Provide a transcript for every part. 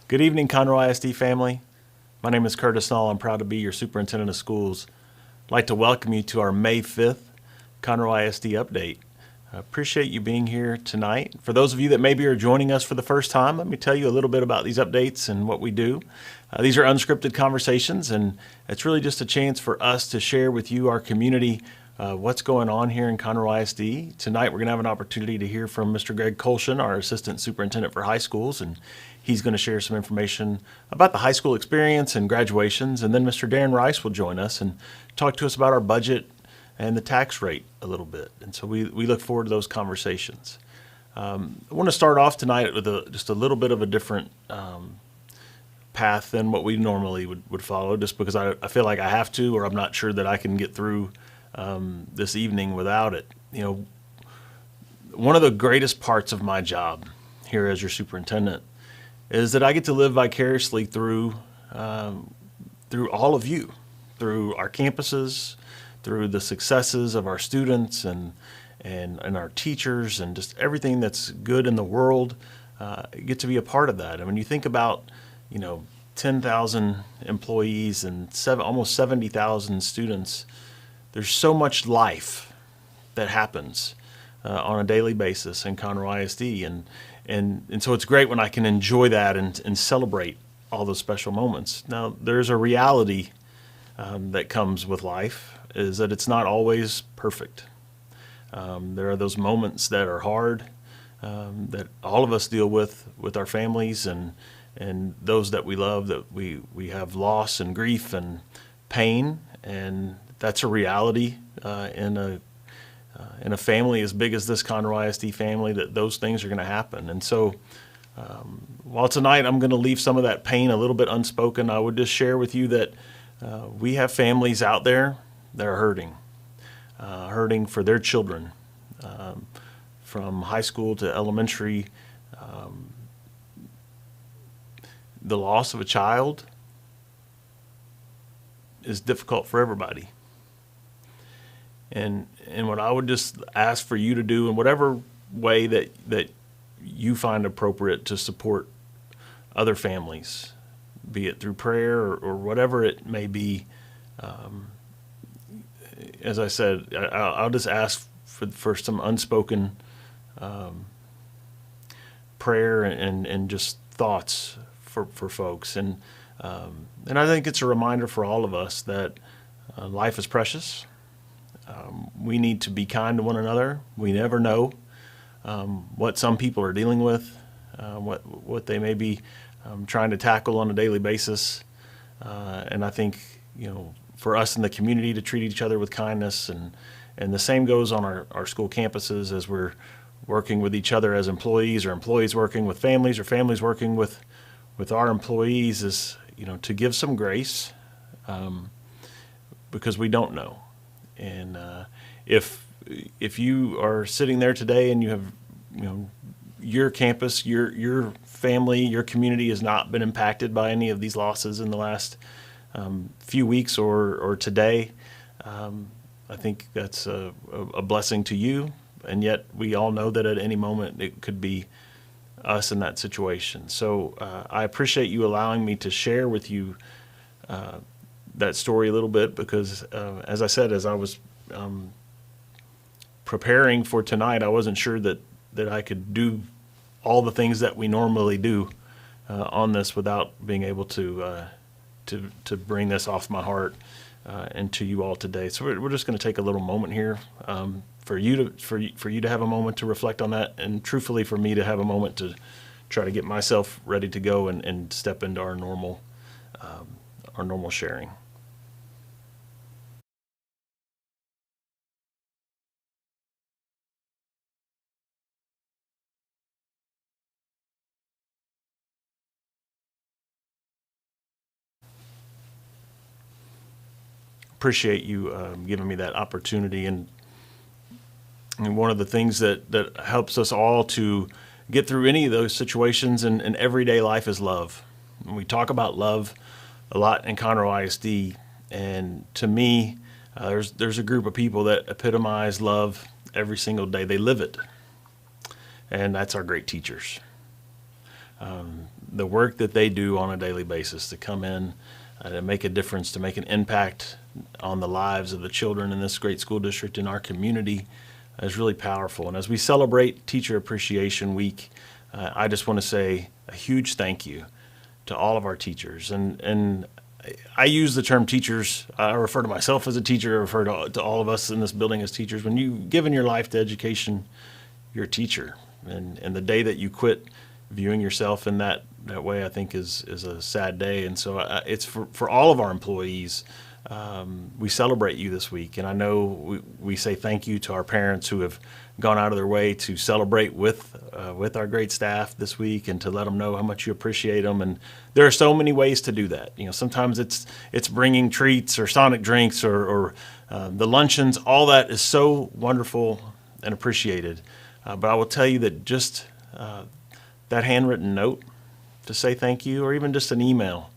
Good evening, Conroe ISD family. My name is Curtis Nall. I'm proud to be your Superintendent of Schools. I'd like to welcome you to our May 5th Conroe ISD update. I appreciate you being here tonight. For those of you that maybe are joining us for the first time, let me tell you a little bit about these updates and what we do. These are unscripted conversations, and it's really just a chance for us to share with you, our community, what's going on here in Conroe ISD. Tonight we're going to have an opportunity to hear from Mr. Gregg, our Assistant Superintendent for High Schools, and he's going to share some information about the high school experience and graduations. And then Mr. Dayren will join us and talk to us about our budget and the tax rate a little bit. And so we look forward to those conversations. I want to start off tonight with just a little bit of a different path than what we normally would follow, just because I feel like I have to, or I'm not sure that I can get through this evening without it. You know, one of the greatest parts of my job here as your superintendent is that I get to live vicariously through all of you, through our campuses, through the successes of our students and our teachers, and just everything that's good in the world. Get to be a part of that. And when you think about, 10,000 employees and almost 70,000 students, there's so much life that happens on a daily basis in Conroe ISD, and so it's great when I can enjoy that and celebrate all those special moments. Now, there's a reality that comes with life, is that it's not always perfect. There are those moments that are hard, that all of us deal with our families and those that we love, that we have loss and grief and pain, and that's a reality in a family as big as this Conroe ISD family, that those things are going to happen. And so while tonight I'm going to leave some of that pain a little bit unspoken, I would just share with you that we have families out there that are hurting for their children, from high school to elementary. The loss of a child is difficult for everybody. And what I would just ask for you to do, in whatever way that you find appropriate, to support other families, be it through prayer or whatever it may be. As I said, I'll just ask for some unspoken prayer and just thoughts for folks. And I think it's a reminder for all of us that life is precious. We need to be kind to one another. We never know what some people are dealing with, what they may be trying to tackle on a daily basis. And I think, for us in the community to treat each other with kindness, and the same goes on our school campuses, as we're working with each other as employees, or employees working with families, or families working with our employees, is, to give some grace, because we don't know. And if you are sitting there today and you have, your campus, your family, your community has not been impacted by any of these losses in the last few weeks or today, I think that's a blessing to you. And yet we all know that at any moment it could be us in that situation. So I appreciate you allowing me to share with you that story a little bit, because as I said, as I was preparing for tonight, I wasn't sure that I could do all the things that we normally do on this without being able to bring this off my heart and to you all today. So we're just going to take a little moment here for you to have a moment to reflect on that, and truthfully for me to have a moment to try to get myself ready to go and step into our normal sharing. Appreciate you giving me that opportunity. And one of the things that helps us all to get through any of those situations in everyday life is love. And we talk about love a lot in Conroe ISD, and to me, there's a group of people that epitomize love every single day. They live it, and that's our great teachers. the work that they do on a daily basis to come in to make a difference, to make an impact on the lives of the children in this great school district in our community is really powerful. And as we celebrate Teacher Appreciation Week, I just want to say a huge thank you to all of our teachers. And I use the term teachers. I refer to myself as a teacher. I refer to all of us in this building as teachers. When you've given your life to education, you're a teacher. And the day that you quit viewing yourself in that way, I think is a sad day. And so it's for all of our employees. We celebrate you this week, and I know we say thank you to our parents who have gone out of their way to celebrate with our great staff this week and to let them know how much you appreciate them. And there are so many ways to do that. You know, sometimes it's bringing treats or Sonic drinks or the luncheons. All that is so wonderful and appreciated. But I will tell you that just that handwritten note to say thank you, or even just an email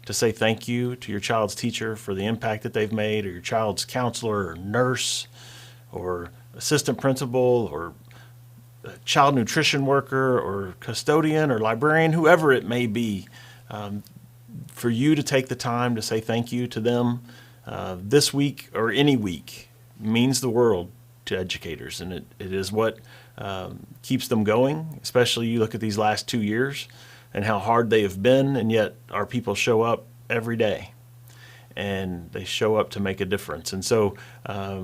to say thank you to your child's teacher for the impact that they've made, or your child's counselor or nurse or assistant principal or child nutrition worker or custodian or librarian, whoever it may be, for you to take the time to say thank you to them this week or any week means the world to educators. And it is what keeps them going, especially you look at these last 2 years and how hard they have been, and yet our people show up every day, and they show up to make a difference. And so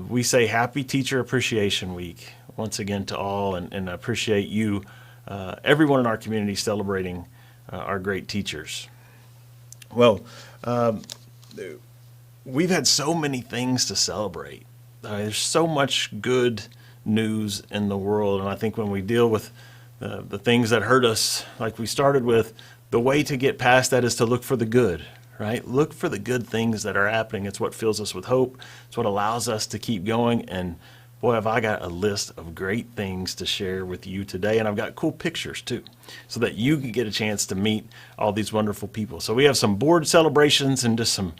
we say Happy Teacher Appreciation Week once again to all, and I appreciate you, everyone in our community celebrating our great teachers. Well, we've had so many things to celebrate. There's so much good news in the world, and I think when we deal with the things that hurt us, like we started with, the way to get past that is to look for the good, right? Look for the good things that are happening. It's what fills us with hope. It's what allows us to keep going. And boy, have I got a list of great things to share with you today. And I've got cool pictures too, so that you can get a chance to meet all these wonderful people. So we have some board celebrations and just some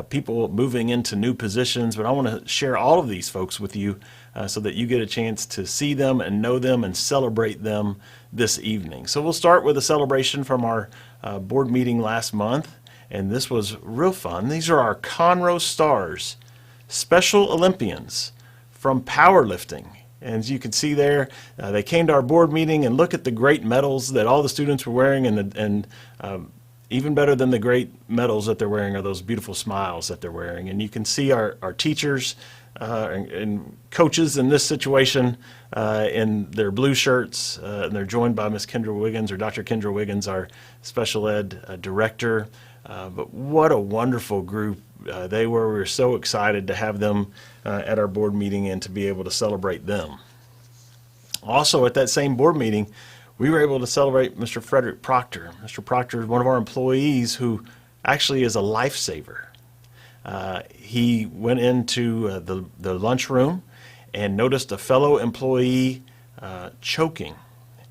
people moving into new positions. But I want to share all of these folks with you so that you get a chance to see them and know them and celebrate them this evening. So we'll start with a celebration from our board meeting last month. And this was real fun. These are our Conroe Stars, Special Olympians from Powerlifting. And as you can see there, they came to our board meeting, and look at the great medals that all the students were wearing, and even better than the great medals that they're wearing are those beautiful smiles that they're wearing. And you can see our teachers and coaches in this situation in their blue shirts, and they're joined by Miss Kendra Wiggins, or Dr. Kendra Wiggins, our special ed director. But what a wonderful group they were. We were so excited to have them at our board meeting and to be able to celebrate them. Also, at that same board meeting, we were able to celebrate Mr. Frederick Proctor. Mr. Proctor is one of our employees who actually is a lifesaver. He went into the lunchroom and noticed a fellow employee choking,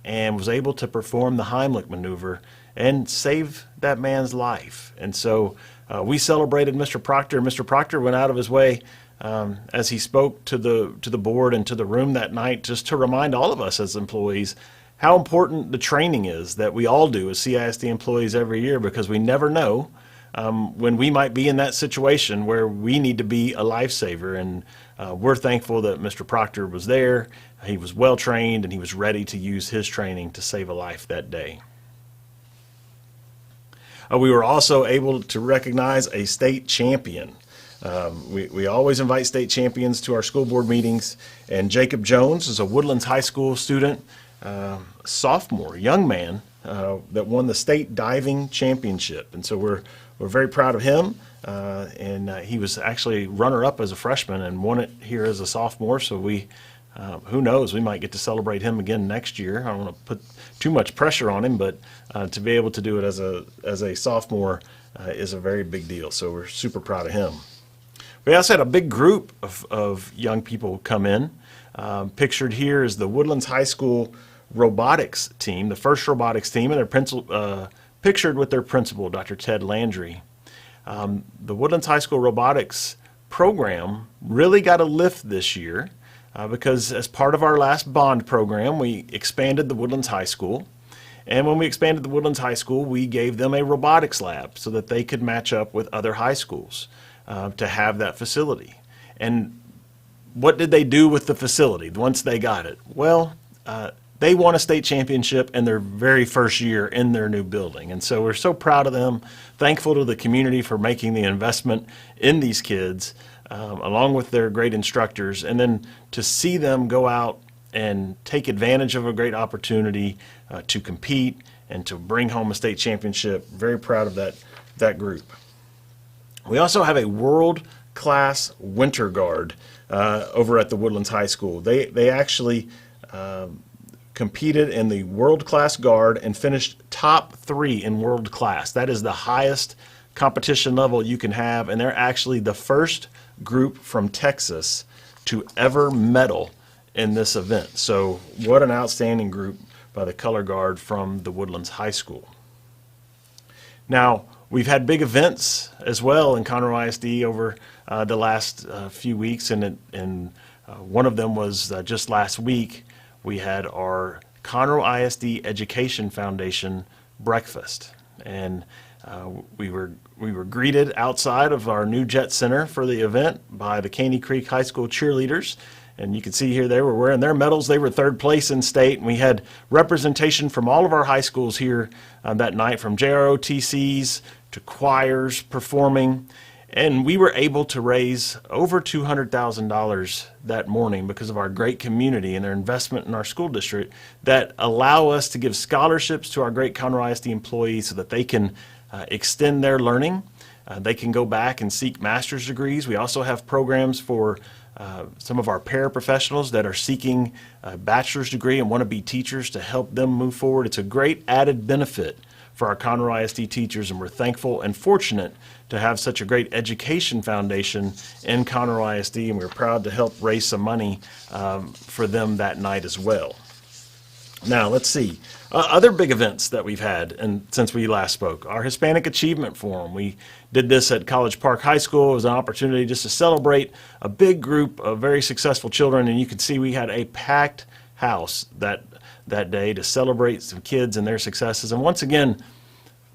and was able to perform the Heimlich maneuver and save that man's life. And so we celebrated Mr. Proctor. Mr. Proctor went out of his way as he spoke to the board and to the room that night, just to remind all of us as employees how important the training is that we all do as CISD employees every year, because we never know when we might be in that situation where we need to be a lifesaver. And we're thankful that Mr. Proctor was there. He was well trained, and he was ready to use his training to save a life that day. We were also able to recognize a state champion. We always invite state champions to our school board meetings, and Jacob Jones is a Woodlands High School student, sophomore, young man, that won the state diving championship. And so we're very proud of him, and he was actually runner-up as a freshman and won it here as a sophomore. So we, who knows, we might get to celebrate him again next year. I don't want to put too much pressure on him, but to be able to do it as a sophomore is a very big deal. So we're super proud of him. We also had a big group of young people come in. Pictured here is the Woodlands High School robotics team, the first robotics team, and they're pictured with their principal, Dr. Ted Landry. The Woodlands High School robotics program really got a lift this year because as part of our last bond program, we expanded the Woodlands High School, And when we expanded the Woodlands High School, we gave them a robotics lab so that they could match up with other high schools to have that facility. And what did they do with the facility once they got it? Well, they won a state championship in their very first year in their new building. And so we're so proud of them, thankful to the community for making the investment in these kids, along with their great instructors. And then to see them go out and take advantage of a great opportunity to compete and to bring home a state championship. Very proud of that group. We also have a world-class winter guard over at the Woodlands High School. They actually competed in the world-class guard and finished top 3 in world class. That is the highest competition level you can have, and they're actually the first group from Texas to ever medal in this event. So what an outstanding group by the color guard from the Woodlands High School. Now, we've had big events as well in Conroe ISD over the last few weeks, and one of them was just last week. We had our Conroe ISD Education Foundation breakfast, and we were greeted outside of our new Jet Center for the event by the Caney Creek High School cheerleaders. And you can see here they were wearing their medals. They were 3rd place in state, and we had representation from all of our high schools here that night, from JROTCs to choirs performing. And we were able to raise over $200,000 that morning because of our great community and their investment in our school district that allow us to give scholarships to our great Conroe ISD employees so that they can extend their learning. They can go back and seek master's degrees. We also have programs for some of our paraprofessionals that are seeking a bachelor's degree and want to be teachers to help them move forward. It's a great added benefit for our Conroe ISD teachers, and we're thankful and fortunate to have such a great education foundation in Conroe ISD, and we're proud to help raise some money for them that night as well. Now, let's see. Other big events that we've had and since we last spoke. Our Hispanic Achievement Forum. We did this at College Park High School. It was an opportunity just to celebrate a big group of very successful children, and you can see we had a packed house that day to celebrate some kids and their successes. And once again,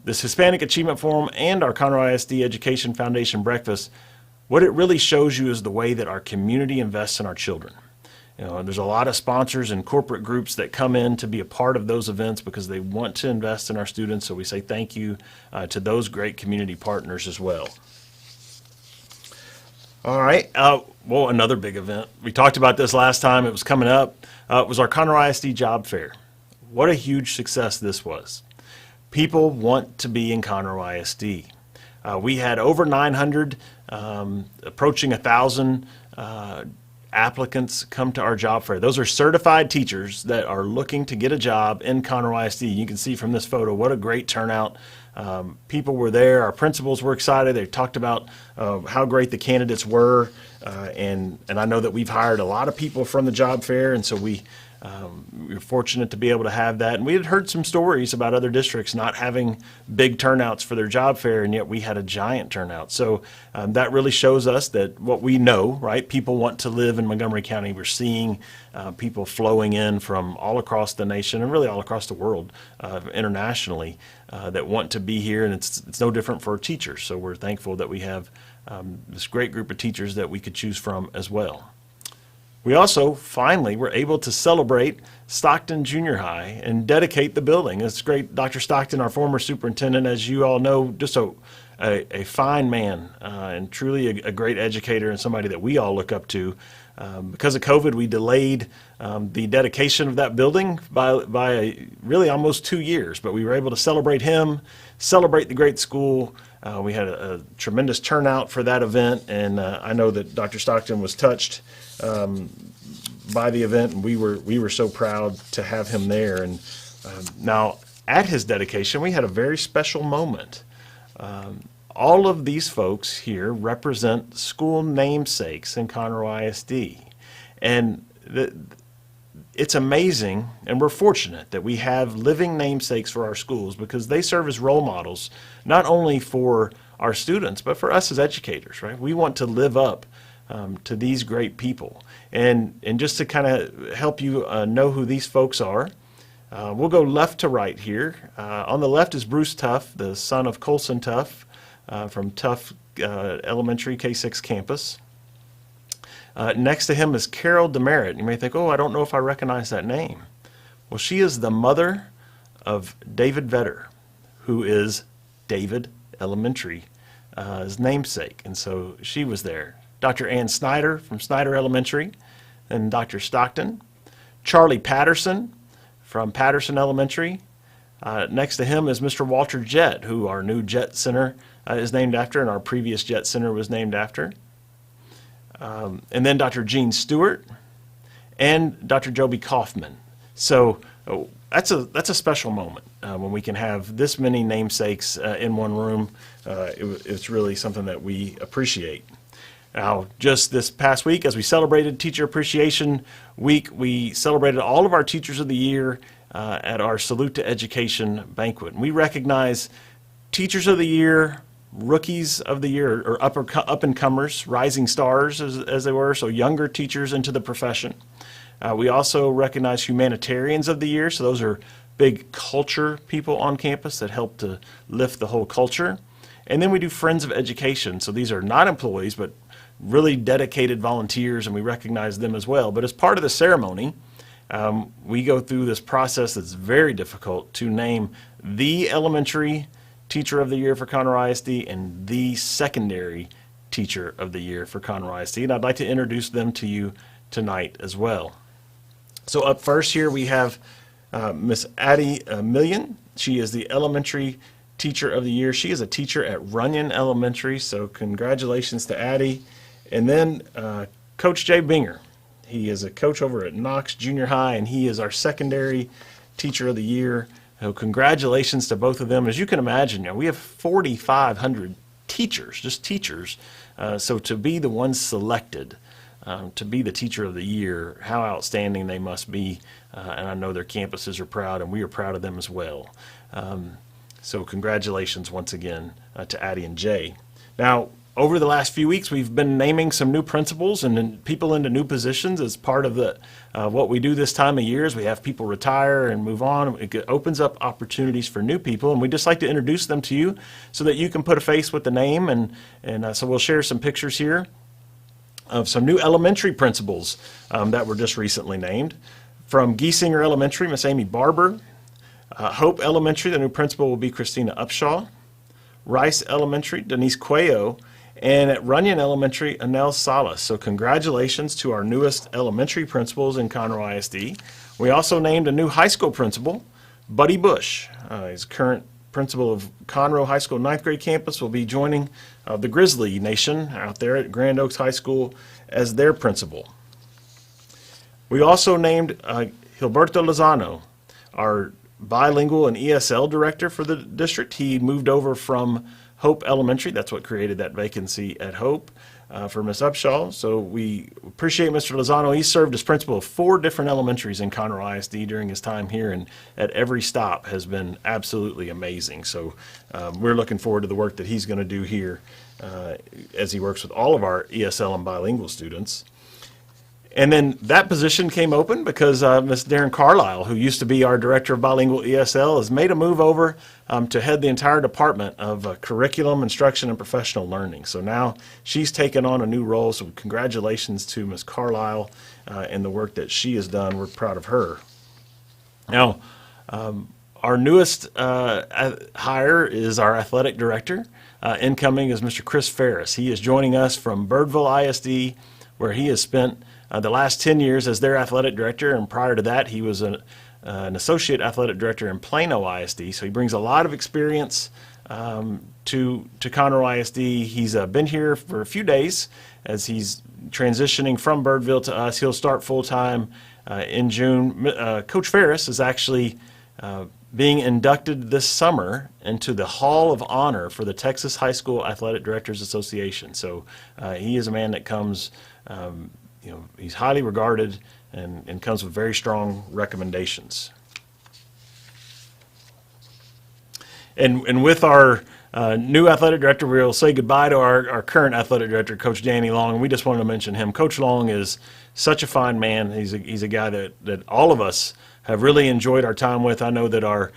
this Hispanic Achievement Forum and our Conroe ISD Education Foundation breakfast, what it really shows you is the way that our community invests in our children. You know, there's a lot of sponsors and corporate groups that come in to be a part of those events because they want to invest in our students. So we say thank you to those great community partners as well. All right. Well, another big event. We talked about this last time. It was coming up. It was our Conroe ISD Job Fair. What a huge success this was. People want to be in Conroe ISD. We had over 900, approaching 1,000 applicants come to our job fair. Those are certified teachers that are looking to get a job in Conroe ISD. You can see from this photo what a great turnout. People were there. Our principals were excited. They talked about how great the candidates were, and I know that we've hired a lot of people from the job fair, and so we were fortunate to be able to have that. And we had heard some stories about other districts not having big turnouts for their job fair, and yet we had a giant turnout. So that really shows us that what we know, right? People want to live in Montgomery County. We're seeing people flowing in from all across the nation and really all across the world internationally that want to be here, and it's no different for teachers. So we're thankful that we have this great group of teachers that we could choose from as well. We also finally were able to celebrate Stockton Junior High and dedicate the building. It's great. Dr. Stockton, our former superintendent, as you all know, just a fine man and truly a great educator and somebody that we all look up to. Because of COVID, we delayed the dedication of that building by really almost 2 years, but we were able to celebrate him, celebrate the great school. We had a tremendous turnout for that event, and I know that Dr. Stockton was touched by the event, and we were so proud to have him there. And now at his dedication, we had a very special moment. All of these folks here represent school namesakes in Conroe ISD, and it's amazing, and we're fortunate that we have living namesakes for our schools because they serve as role models not only for our students but for us as educators, right? We want to live up to these great people, and just to kind of help you know who these folks are, We'll go left to right here. On the left is Bruce Tuff, the son of Colson Tuff from Tuff Elementary K6 campus. Next to him is Carol Demerit. You may think, oh, I don't know if I recognize that name. Well, she is the mother of David Vetter, who is David Elementary, his namesake. And so she was there. Dr. Ann Snyder from Snyder Elementary, and Dr. Stockton. Charlie Patterson from Patterson Elementary. Next to him is Mr. Walter Jett, who our new Jett Center is named after, and our previous Jett Center was named after. And then Dr. Gene Stewart and Dr. Joby Kaufman. So that's a special moment when we can have this many namesakes in one room. It's really something that we appreciate. Now, just this past week, as we celebrated Teacher Appreciation Week, we celebrated all of our Teachers of the Year at our Salute to Education banquet. And we recognize Teachers of the Year, Rookies of the Year, or up-and-comers, rising stars as they were, so younger teachers into the profession. We also recognize Humanitarians of the Year, so those are big culture people on campus that help to lift the whole culture. And then we do Friends of Education, so these are not employees, but really dedicated volunteers, and we recognize them as well. But as part of the ceremony, we go through this process that's very difficult to name the elementary Teacher of the Year for Conroe ISD and the secondary Teacher of the Year for Conroe ISD, and I'd like to introduce them to you tonight as well. So up first here we have Miss Addie Milian. She is the Elementary Teacher of the Year. She is a teacher at Runyan Elementary, so congratulations to Addie. And then Coach Jay Buenger. He is a coach over at Knox Junior High, and he is our secondary Teacher of the Year. So congratulations to both of them. As you can imagine, we have 4,500 teachers, just teachers. So to be the ones selected to be the Teacher of the Year, how outstanding they must be. And I know their campuses are proud, and we are proud of them as well. So congratulations once again to Addie and Jay. Now, over the last few weeks, we've been naming some new principals and people into new positions as part of the what we do this time of year is we have people retire and move on. It opens up opportunities for new people, and we just like to introduce them to you so that you can put a face with the name. And so we'll share some pictures here of some new elementary principals that were just recently named. From Giesinger Elementary, Miss Amy Barber. Hope Elementary, the new principal will be Christina Upshaw. Rice Elementary, Denise Coello. And at Runyan Elementary, Anel Salas. So congratulations to our newest elementary principals in Conroe ISD. We also named a new high school principal, Buddy Bush. He's current principal of Conroe High School 9th grade campus, will be joining the Grizzly Nation out there at Grand Oaks High School as their principal. We also named Gilberto Lozano, our bilingual and ESL director for the district. He moved over from Hope Elementary. That's what created that vacancy at Hope for Miss Upshaw. So we appreciate Mr. Lozano. He served as principal of 4 different elementaries in Conroe ISD during his time here, and at every stop has been absolutely amazing. So we're looking forward to the work that he's going to do here as he works with all of our ESL and bilingual students. And then that position came open because Ms. Darren Carlisle, who used to be our director of bilingual ESL, has made a move over to head the entire department of curriculum, instruction, and professional learning. So now she's taken on a new role. So congratulations to Ms. Carlisle and the work that she has done. We're proud of her. Now, our newest hire is our athletic director. Incoming is Mr. Chris Feris. He is joining us from Birdville ISD, where he has spent the last 10 years as their athletic director, and prior to that he was an associate athletic director in Plano ISD, so he brings a lot of experience to Conroe ISD. He's been here for a few days as he's transitioning from Birdville to us. He'll start full-time in June. Coach Feris is actually being inducted this summer into the Hall of Honor for the Texas High School Athletic Directors Association. So he is a man that comes he's highly regarded and comes with very strong recommendations. And with our new athletic director, we'll say goodbye to our current athletic director, Coach Danny Long. And we just wanted to mention him. Coach Long is such a fine man. He's a guy that all of us have really enjoyed our time with. I know that our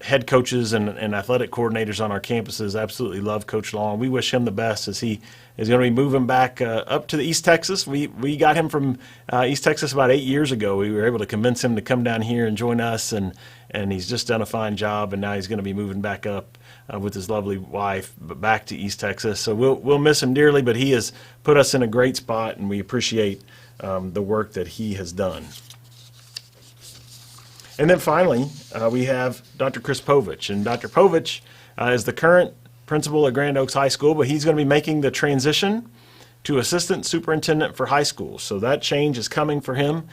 head coaches and athletic coordinators on our campuses absolutely love Coach Long. We wish him the best as he is going to be moving back up to the East Texas. We got him from East Texas about 8 years ago. We were able to convince him to come down here and join us, and he's just done a fine job, and now he's going to be moving back up with his lovely wife back to East Texas. So we'll miss him dearly, but he has put us in a great spot, and we appreciate the work that he has done. And then finally, we have Dr. Chris Povich. And Dr. Povich is the current principal at Grand Oaks High School, but he's going to be making the transition to assistant superintendent for high schools. So that change is coming for him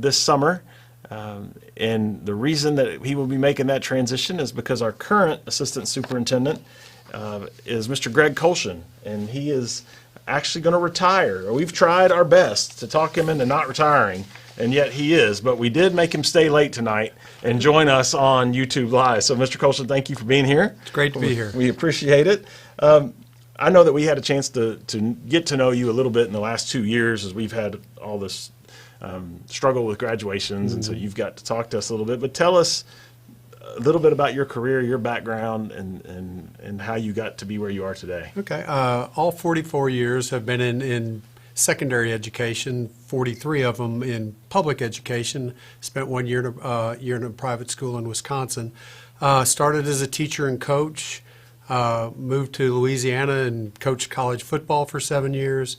this summer. And the reason that he will be making that transition is because our current assistant superintendent is Mr. Gregg Colshan, and he is actually going to retire. We've tried our best to talk him into not retiring, and yet he is. But we did make him stay late tonight and join us on YouTube Live. So, Mr. Colshan, thank you for being here. It's great to be here. We appreciate it. I know that we had a chance to get to know you a little bit in the last 2 years as we've had all this struggle with graduations, and so you've got to talk to us a little bit. But tell us a little bit about your career, your background, and how you got to be where you are today. Okay. All 44 years have been in secondary education, 43 of them in public education. Spent 1 year in a private school in Wisconsin. Started as a teacher and coach, moved to Louisiana and coached college football for 7 years.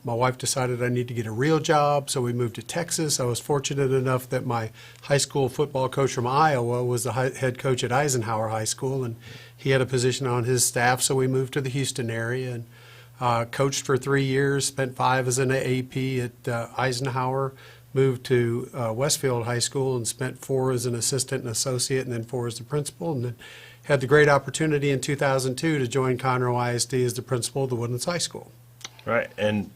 My wife decided I need to get a real job, so we moved to Texas. I was fortunate enough that my high school football coach from Iowa was the head coach at Eisenhower High School, and he had a position on his staff, so we moved to the Houston area and coached for 3 years, spent 5 as an AP at Eisenhower, moved to Westfield High School and spent 4 as an assistant and associate, and then 4 as the principal, and then had the great opportunity in 2002 to join Conroe ISD as the principal of the Woodlands High School. Right, and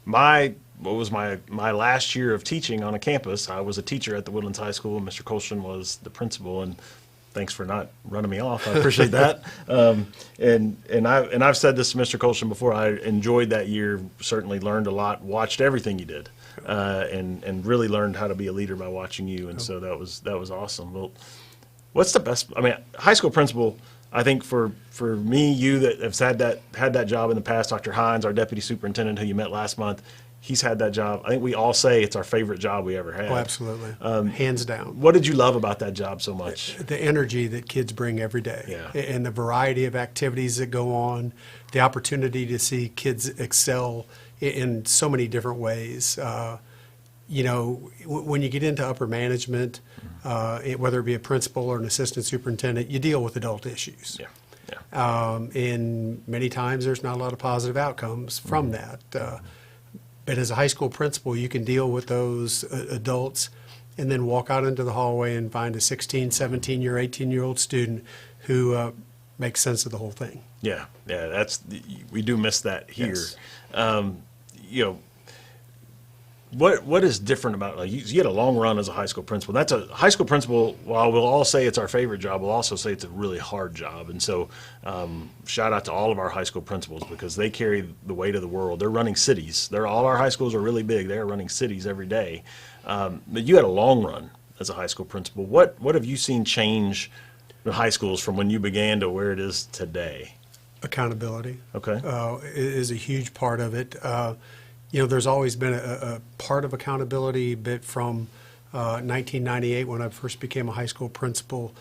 my last year of teaching on a campus, I was a teacher at the Woodlands High School, and Mr. Colshan was the principal, and thanks for not running me off. I appreciate that. And I've said this to Mr. Colshan before. I enjoyed that year, certainly learned a lot, watched everything you did, and really learned how to be a leader by watching you, and so that was awesome. Well, what's the best? I mean, high school principal, I think for me, you that have had that job in the past, Dr. Hines, our deputy superintendent who you met last month, he's had that job. I think we all say it's our favorite job we ever had. Oh, absolutely. Hands down. What did you love about that job so much? The energy that kids bring every day, yeah, and the variety of activities that go on, the opportunity to see kids excel in so many different ways. You know, when you get into upper management, whether it be a principal or an assistant superintendent, you deal with adult issues. Yeah. Yeah. And many times there's not a lot of positive outcomes from that. But as a high school principal, you can deal with those adults and then walk out into the hallway and find a 16, 17-year, 18-year-old student who makes sense of the whole thing. Yeah. We do miss that here. Yes. You know, what is different about, like, you get a long run as a high school principal. That's a high school principal, while we'll all say it's our favorite job, we'll also say it's a really hard job. And so shout out to all of our high school principals because they carry the weight of the world. They're running cities. All our high schools are really big. They're running cities every day. But you had a long run as a high school principal. What have you seen change in high schools from when you began to where it is today? Accountability. Okay. Is a huge part of it. You know, there's always been a part of accountability, but from 1998 when I first became a high school principal,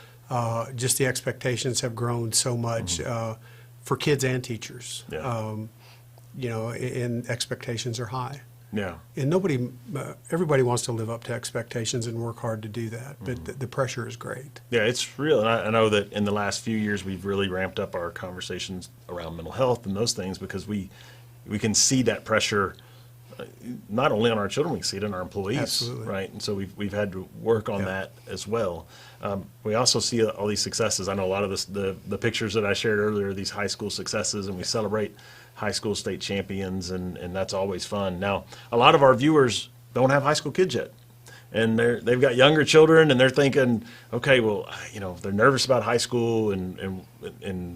just the expectations have grown so much for kids and teachers. Yeah. You know, and expectations are high. Yeah. And everybody wants to live up to expectations and work hard to do that, but the pressure is great. Yeah, it's real. And I know that in the last few years we've really ramped up our conversations around mental health and those things because we can see that pressure not only on our children, we see it in our employees. Absolutely. Right? And so we've had to work on that as well. We also see all these successes. I know a lot of the pictures that I shared earlier, these high school successes, and we celebrate high school state champions, and that's always fun. Now, a lot of our viewers don't have high school kids yet. And they've got younger children, and they're thinking, okay, well, you know, they're nervous about high school, and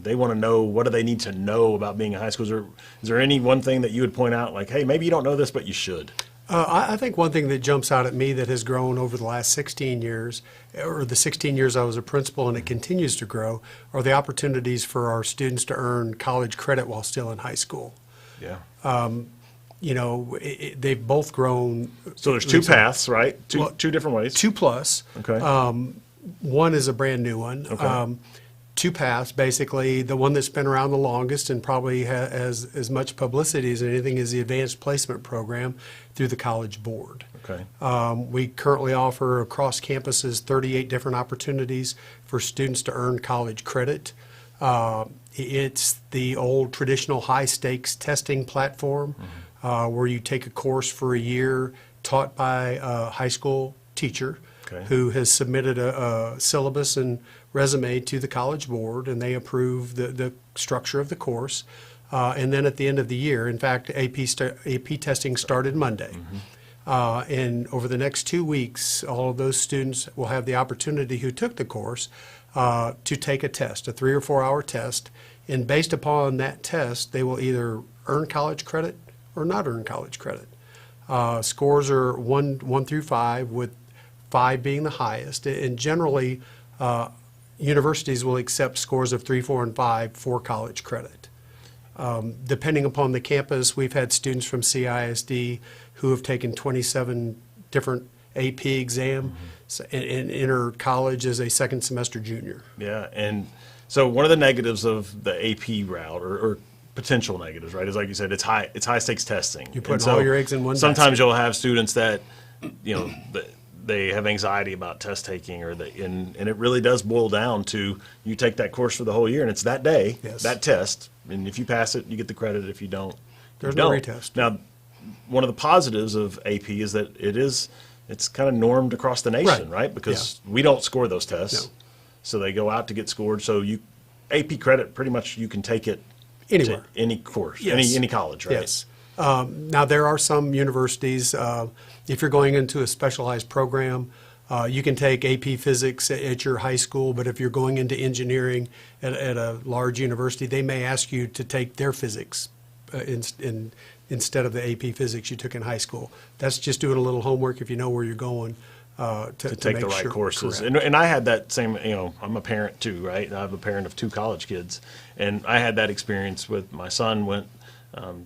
they want to know, what do they need to know about being in high school? Is there any one thing that you would point out, like, hey, maybe you don't know this, but you should? I think one thing that jumps out at me that has grown over the last 16 years, or the 16 years I was a principal, and it continues to grow, are the opportunities for our students to earn college credit while still in high school. Yeah. They've both grown. So there's two paths, right? Two different ways. 2+. Okay. One is a brand new one. Okay. 2 paths, basically. The one that's been around the longest and probably has as much publicity as anything is the Advanced Placement Program through the College Board. Okay. We currently offer across campuses 38 different opportunities for students to earn college credit. It's the old traditional high-stakes testing platform where you take a course for a year taught by a high school teacher who has submitted a syllabus and resume to the College Board, and they approve the structure of the course. And then at the end of the year, in fact, AP testing started Monday. And over the next 2 weeks, all of those students will have the opportunity who took the course to take a test, a 3 or 4 hour test. And based upon that test, they will either earn college credit or not earn college credit. Scores are 1 through 5, with 5 being the highest. And generally, universities will accept scores of 3, 4, and 5 for college credit. Depending upon the campus, we've had students from CISD who have taken 27 different AP exams and enter college as a second semester junior. Yeah, and so one of the negatives of the AP route, or potential negatives, right, is like you said, it's high stakes testing. You put all your eggs in one basket. Sometimes you'll have students that, they have anxiety about test taking, and it really does boil down to you take that course for the whole year, and it's that day, that test, and if you pass it, you get the credit. If you don't, there's no retest. Now, one of the positives of AP is that it's kind of normed across the nation, right? Because we don't score those tests, so they go out to get scored. So AP credit, pretty much you can take it anywhere, to any course, any college, right? Yes. Now, there are some universities, if you're going into a specialized program, you can take AP Physics at your high school, but if you're going into engineering at a large university, they may ask you to take their physics instead of the AP Physics you took in high school. That's just doing a little homework if you know where you're going to take the right courses. And I had that same, I'm a parent too, right? I have a parent of 2 college kids, and I had that experience with my son. Went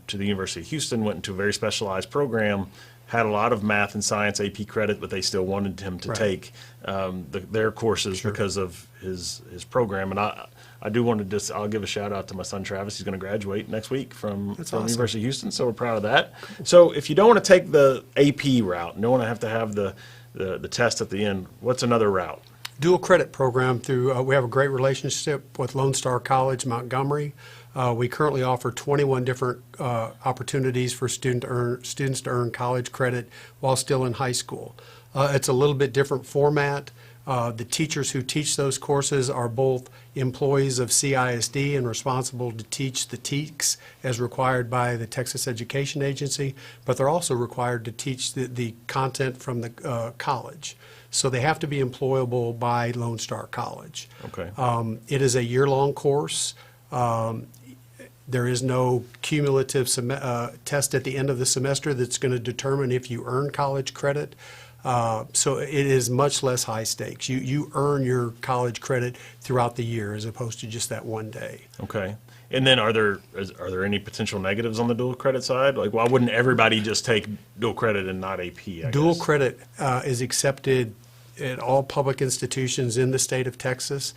to the University of Houston, went into a very specialized program, had a lot of math and science AP credit, but they still wanted him to take their courses because of his program. And I do want to I'll give a shout out to my son Travis. He's going to graduate next week from the University of Houston, so we're proud of that. So if you don't want to take the AP route, you don't want to have the test at the end, what's another route? Dual credit program through, we have a great relationship with Lone Star College, Montgomery. We currently offer 21 different opportunities for students to earn college credit while still in high school. It's a little bit different format. The teachers who teach those courses are both employees of CISD and responsible to teach the TEKS as required by the Texas Education Agency, but they're also required to teach the content from the college. So they have to be employable by Lone Star College. Okay. It is a year-long course. There is no cumulative test at the end of the semester that's going to determine if you earn college credit. So it is much less high stakes. You earn your college credit throughout the year as opposed to just that one day. Okay. And then are there any potential negatives on the dual credit side? Like, why wouldn't everybody just take dual credit and not AP? Dual credit is accepted at all public institutions in the state of Texas.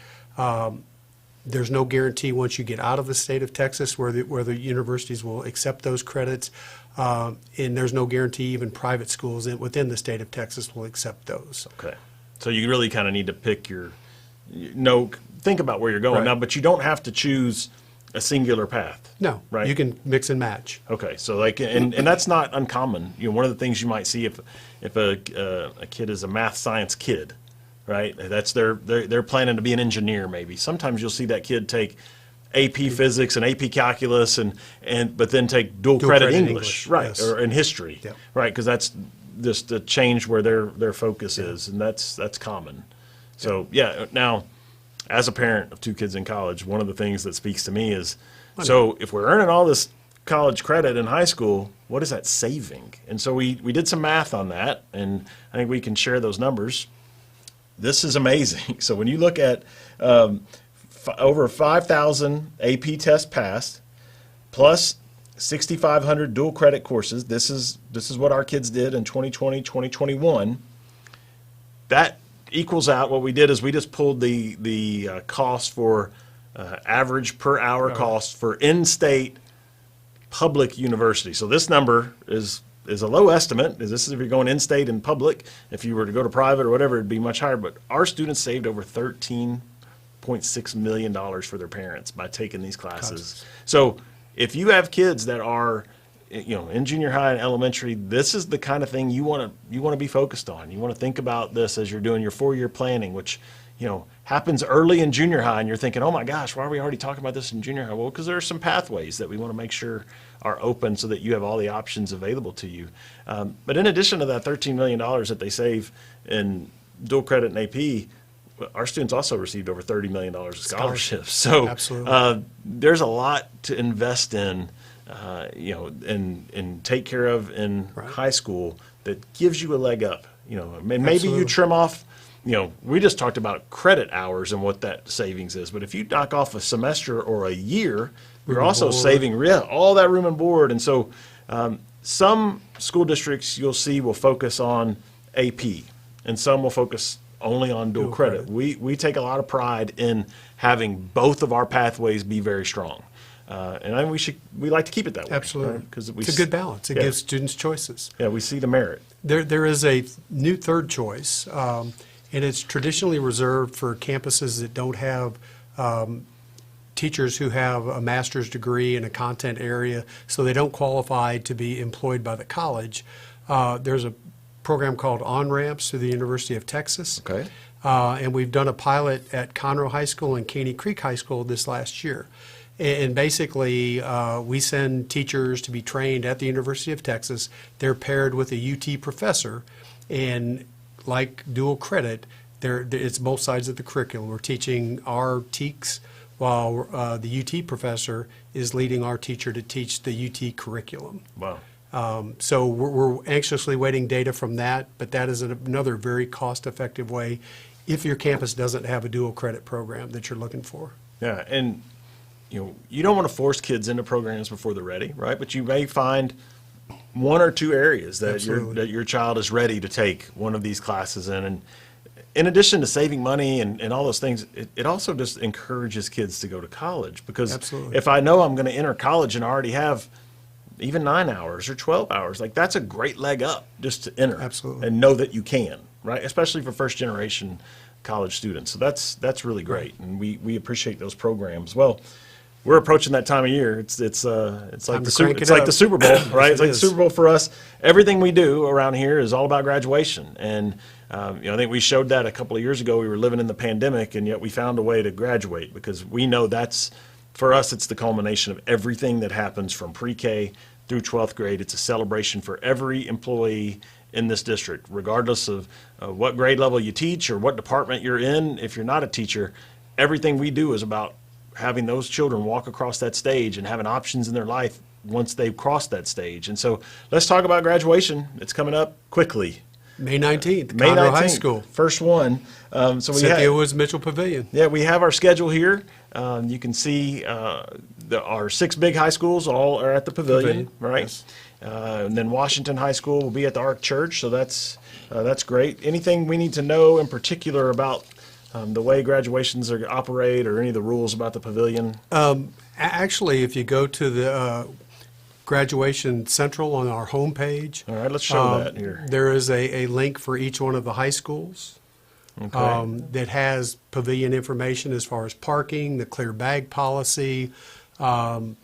There's no guarantee once you get out of the state of Texas where the universities will accept those credits, and there's no guarantee even private schools within the state of Texas will accept those. Okay. So you really kind of need to pick think about where you're going now, but you don't have to choose a singular path. No, right? You can mix and match. Okay, so and that's not uncommon. One of the things you might see if a kid is a math science kid, right? That's they're planning to be an engineer maybe. Sometimes you'll see that kid take AP Physics and AP Calculus but then take dual credit English, right, yes. or in history, right? Because that's just a change where their focus is, and that's common. So now, as a parent of 2 kids in college, one of the things that speaks to me is, so if we're earning all this college credit in high school, what is that saving? And so we did some math on that, and I think we can share those numbers. This is amazing. So when you look at over 5,000 AP tests passed, plus 6,500 dual credit courses, this is what our kids did in 2020, 2021. That equals out, what we did is we just pulled the cost for average per hour cost for in-state public university. So this number is a low estimate. This is if you're going in-state and public. If you were to go to private or whatever, it'd be much higher. But our students saved over $13.6 million for their parents by taking these classes. So if you have kids that are, in junior high and elementary, this is the kind of thing you want to be focused on. You want to think about this as you're doing your 4-year planning, which happens early in junior high, and you're thinking, oh my gosh, why are we already talking about this in junior high? Well, because there are some pathways that we want to make sure are open so that you have all the options available to you. But in addition to that $13 million that they save in dual credit and AP, our students also received over $30 million of scholarships. So there's a lot to invest in, and take care of in high school that gives you a leg up. Maybe you trim off. We just talked about credit hours and what that savings is. But if you knock off a semester or a year, you're also saving all that room and board. And so some school districts you'll see will focus on AP, and some will focus only on dual credit. We take a lot of pride in having both of our pathways be very strong. And I think we like to keep it that way. Absolutely. Right? 'Cause it's a good balance. It gives students choices. Yeah, we see the merit. There is a new third choice. And it's traditionally reserved for campuses that don't have teachers who have a master's degree in a content area, so they don't qualify to be employed by the college. There's a program called On-Ramps through the University of Texas. Okay. And we've done a pilot at Conroe High School and Caney Creek High School this last year. And basically, we send teachers to be trained at the University of Texas. They're paired with a UT professor, and like dual credit, it's both sides of the curriculum. We're teaching our TEKs while the UT professor is leading our teacher to teach the UT curriculum. Wow. So we're anxiously waiting data from that, but that is another very cost-effective way if your campus doesn't have a dual credit program that you're looking for. Yeah, and you don't want to force kids into programs before they're ready, right? But you may find one or two areas that your child is ready to take one of these classes in. And in addition to saving money and all those things, it also just encourages kids to go to college. Because if I know I'm going to enter college and I already have even 9 hours or 12 hours, like that's a great leg up just to enter and know that you can, right? Especially for first generation college students. So that's really great. And we appreciate those programs. Well, we're approaching that time of year. It's like the Super Bowl, right? It's like the Super Bowl for us. Everything we do around here is all about graduation. And I think we showed that a couple of years ago. We were living in the pandemic, and yet we found a way to graduate because we know that's, for us, it's the culmination of everything that happens from pre-K through 12th grade. It's a celebration for every employee in this district, regardless of what grade level you teach or what department you're in. If you're not a teacher, everything we do is about having those children walk across that stage and having options in their life once they've crossed that stage. And so let's talk about graduation. It's coming up quickly. May 19th, Conroe High School. First one. Cynthia Woods Mitchell Pavilion. Yeah, we have our schedule here. You can see our 6 big high schools all are at the pavilion. Right? Yes. And then Washington High School will be at the Ark Church, so that's great. Anything we need to know in particular about the way graduations operate or any of the rules about the pavilion? Actually, if you go to the Graduation Central on our homepage. All right, let's show that here. There is a link for each one of the high schools that has pavilion information as far as parking, the clear bag policy, and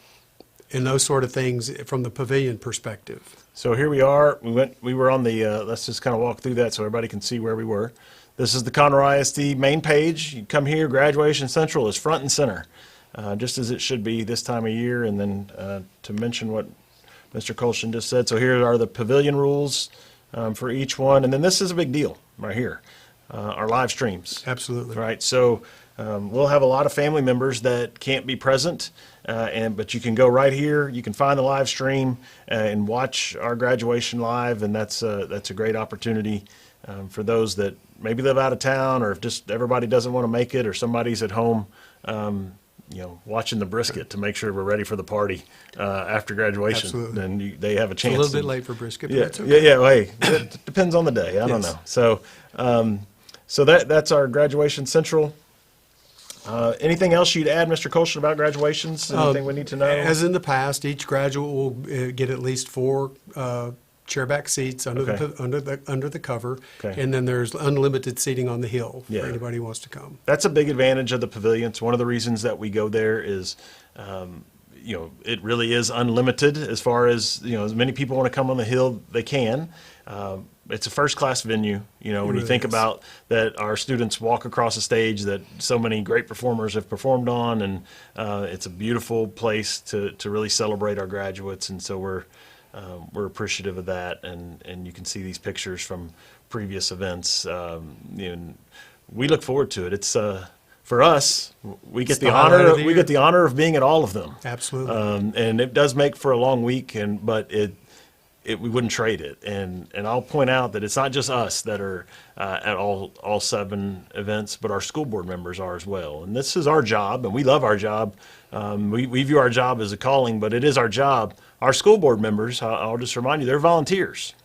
those sort of things from the pavilion perspective. So here we are. We were on the, let's just kind of walk through that so everybody can see where we were. This is the Conroe ISD main page. You come here, Graduation Central is front and center. Just as it should be this time of year. And then to mention what Mr. Colston just said, so here are the pavilion rules for each one. And then this is a big deal right here, our live streams. Absolutely. Right, so We'll have a lot of family members that can't be present, but you can go right here. You can find the live stream and watch our graduation live, and that's a great opportunity for those that maybe live out of town, or if just everybody doesn't want to make it, or somebody's at home, watching the brisket to make sure we're ready for the party after graduation. Absolutely. And they have a chance. A little bit late for brisket, but Yeah, that's okay. yeah. Well, hey, it depends on the day. I don't Yes. know. So that's our graduation central. Anything else you'd add, Mr. Colston, about graduations? Anything we need to know? As in the past, each graduate will get at least 4 chairback seats under the cover, Okay. and then there's unlimited seating on the hill Yeah. for anybody who wants to come. That's a big advantage of the pavilions. One of the reasons that we go there is, it really is unlimited as far as, as many people want to come on the hill, they can. It's a first-class venue, when you really think is. about that our students walk across a stage that so many great performers have performed on, and it's a beautiful place to really celebrate our graduates, and so we're appreciative of that, and you can see these pictures from previous events. And we look forward to it. It's for us, we get It's the the highlight honor. of the We year. get the honor of being at all of them. Absolutely. And it does make for a long week, but we wouldn't trade it. And I'll point out that it's not just us that are at all 7 events, but our school board members are as well. And this is our job, and we love our job. We view our job as a calling, but it is our job. Our school board members, I'll just remind you, they're volunteers.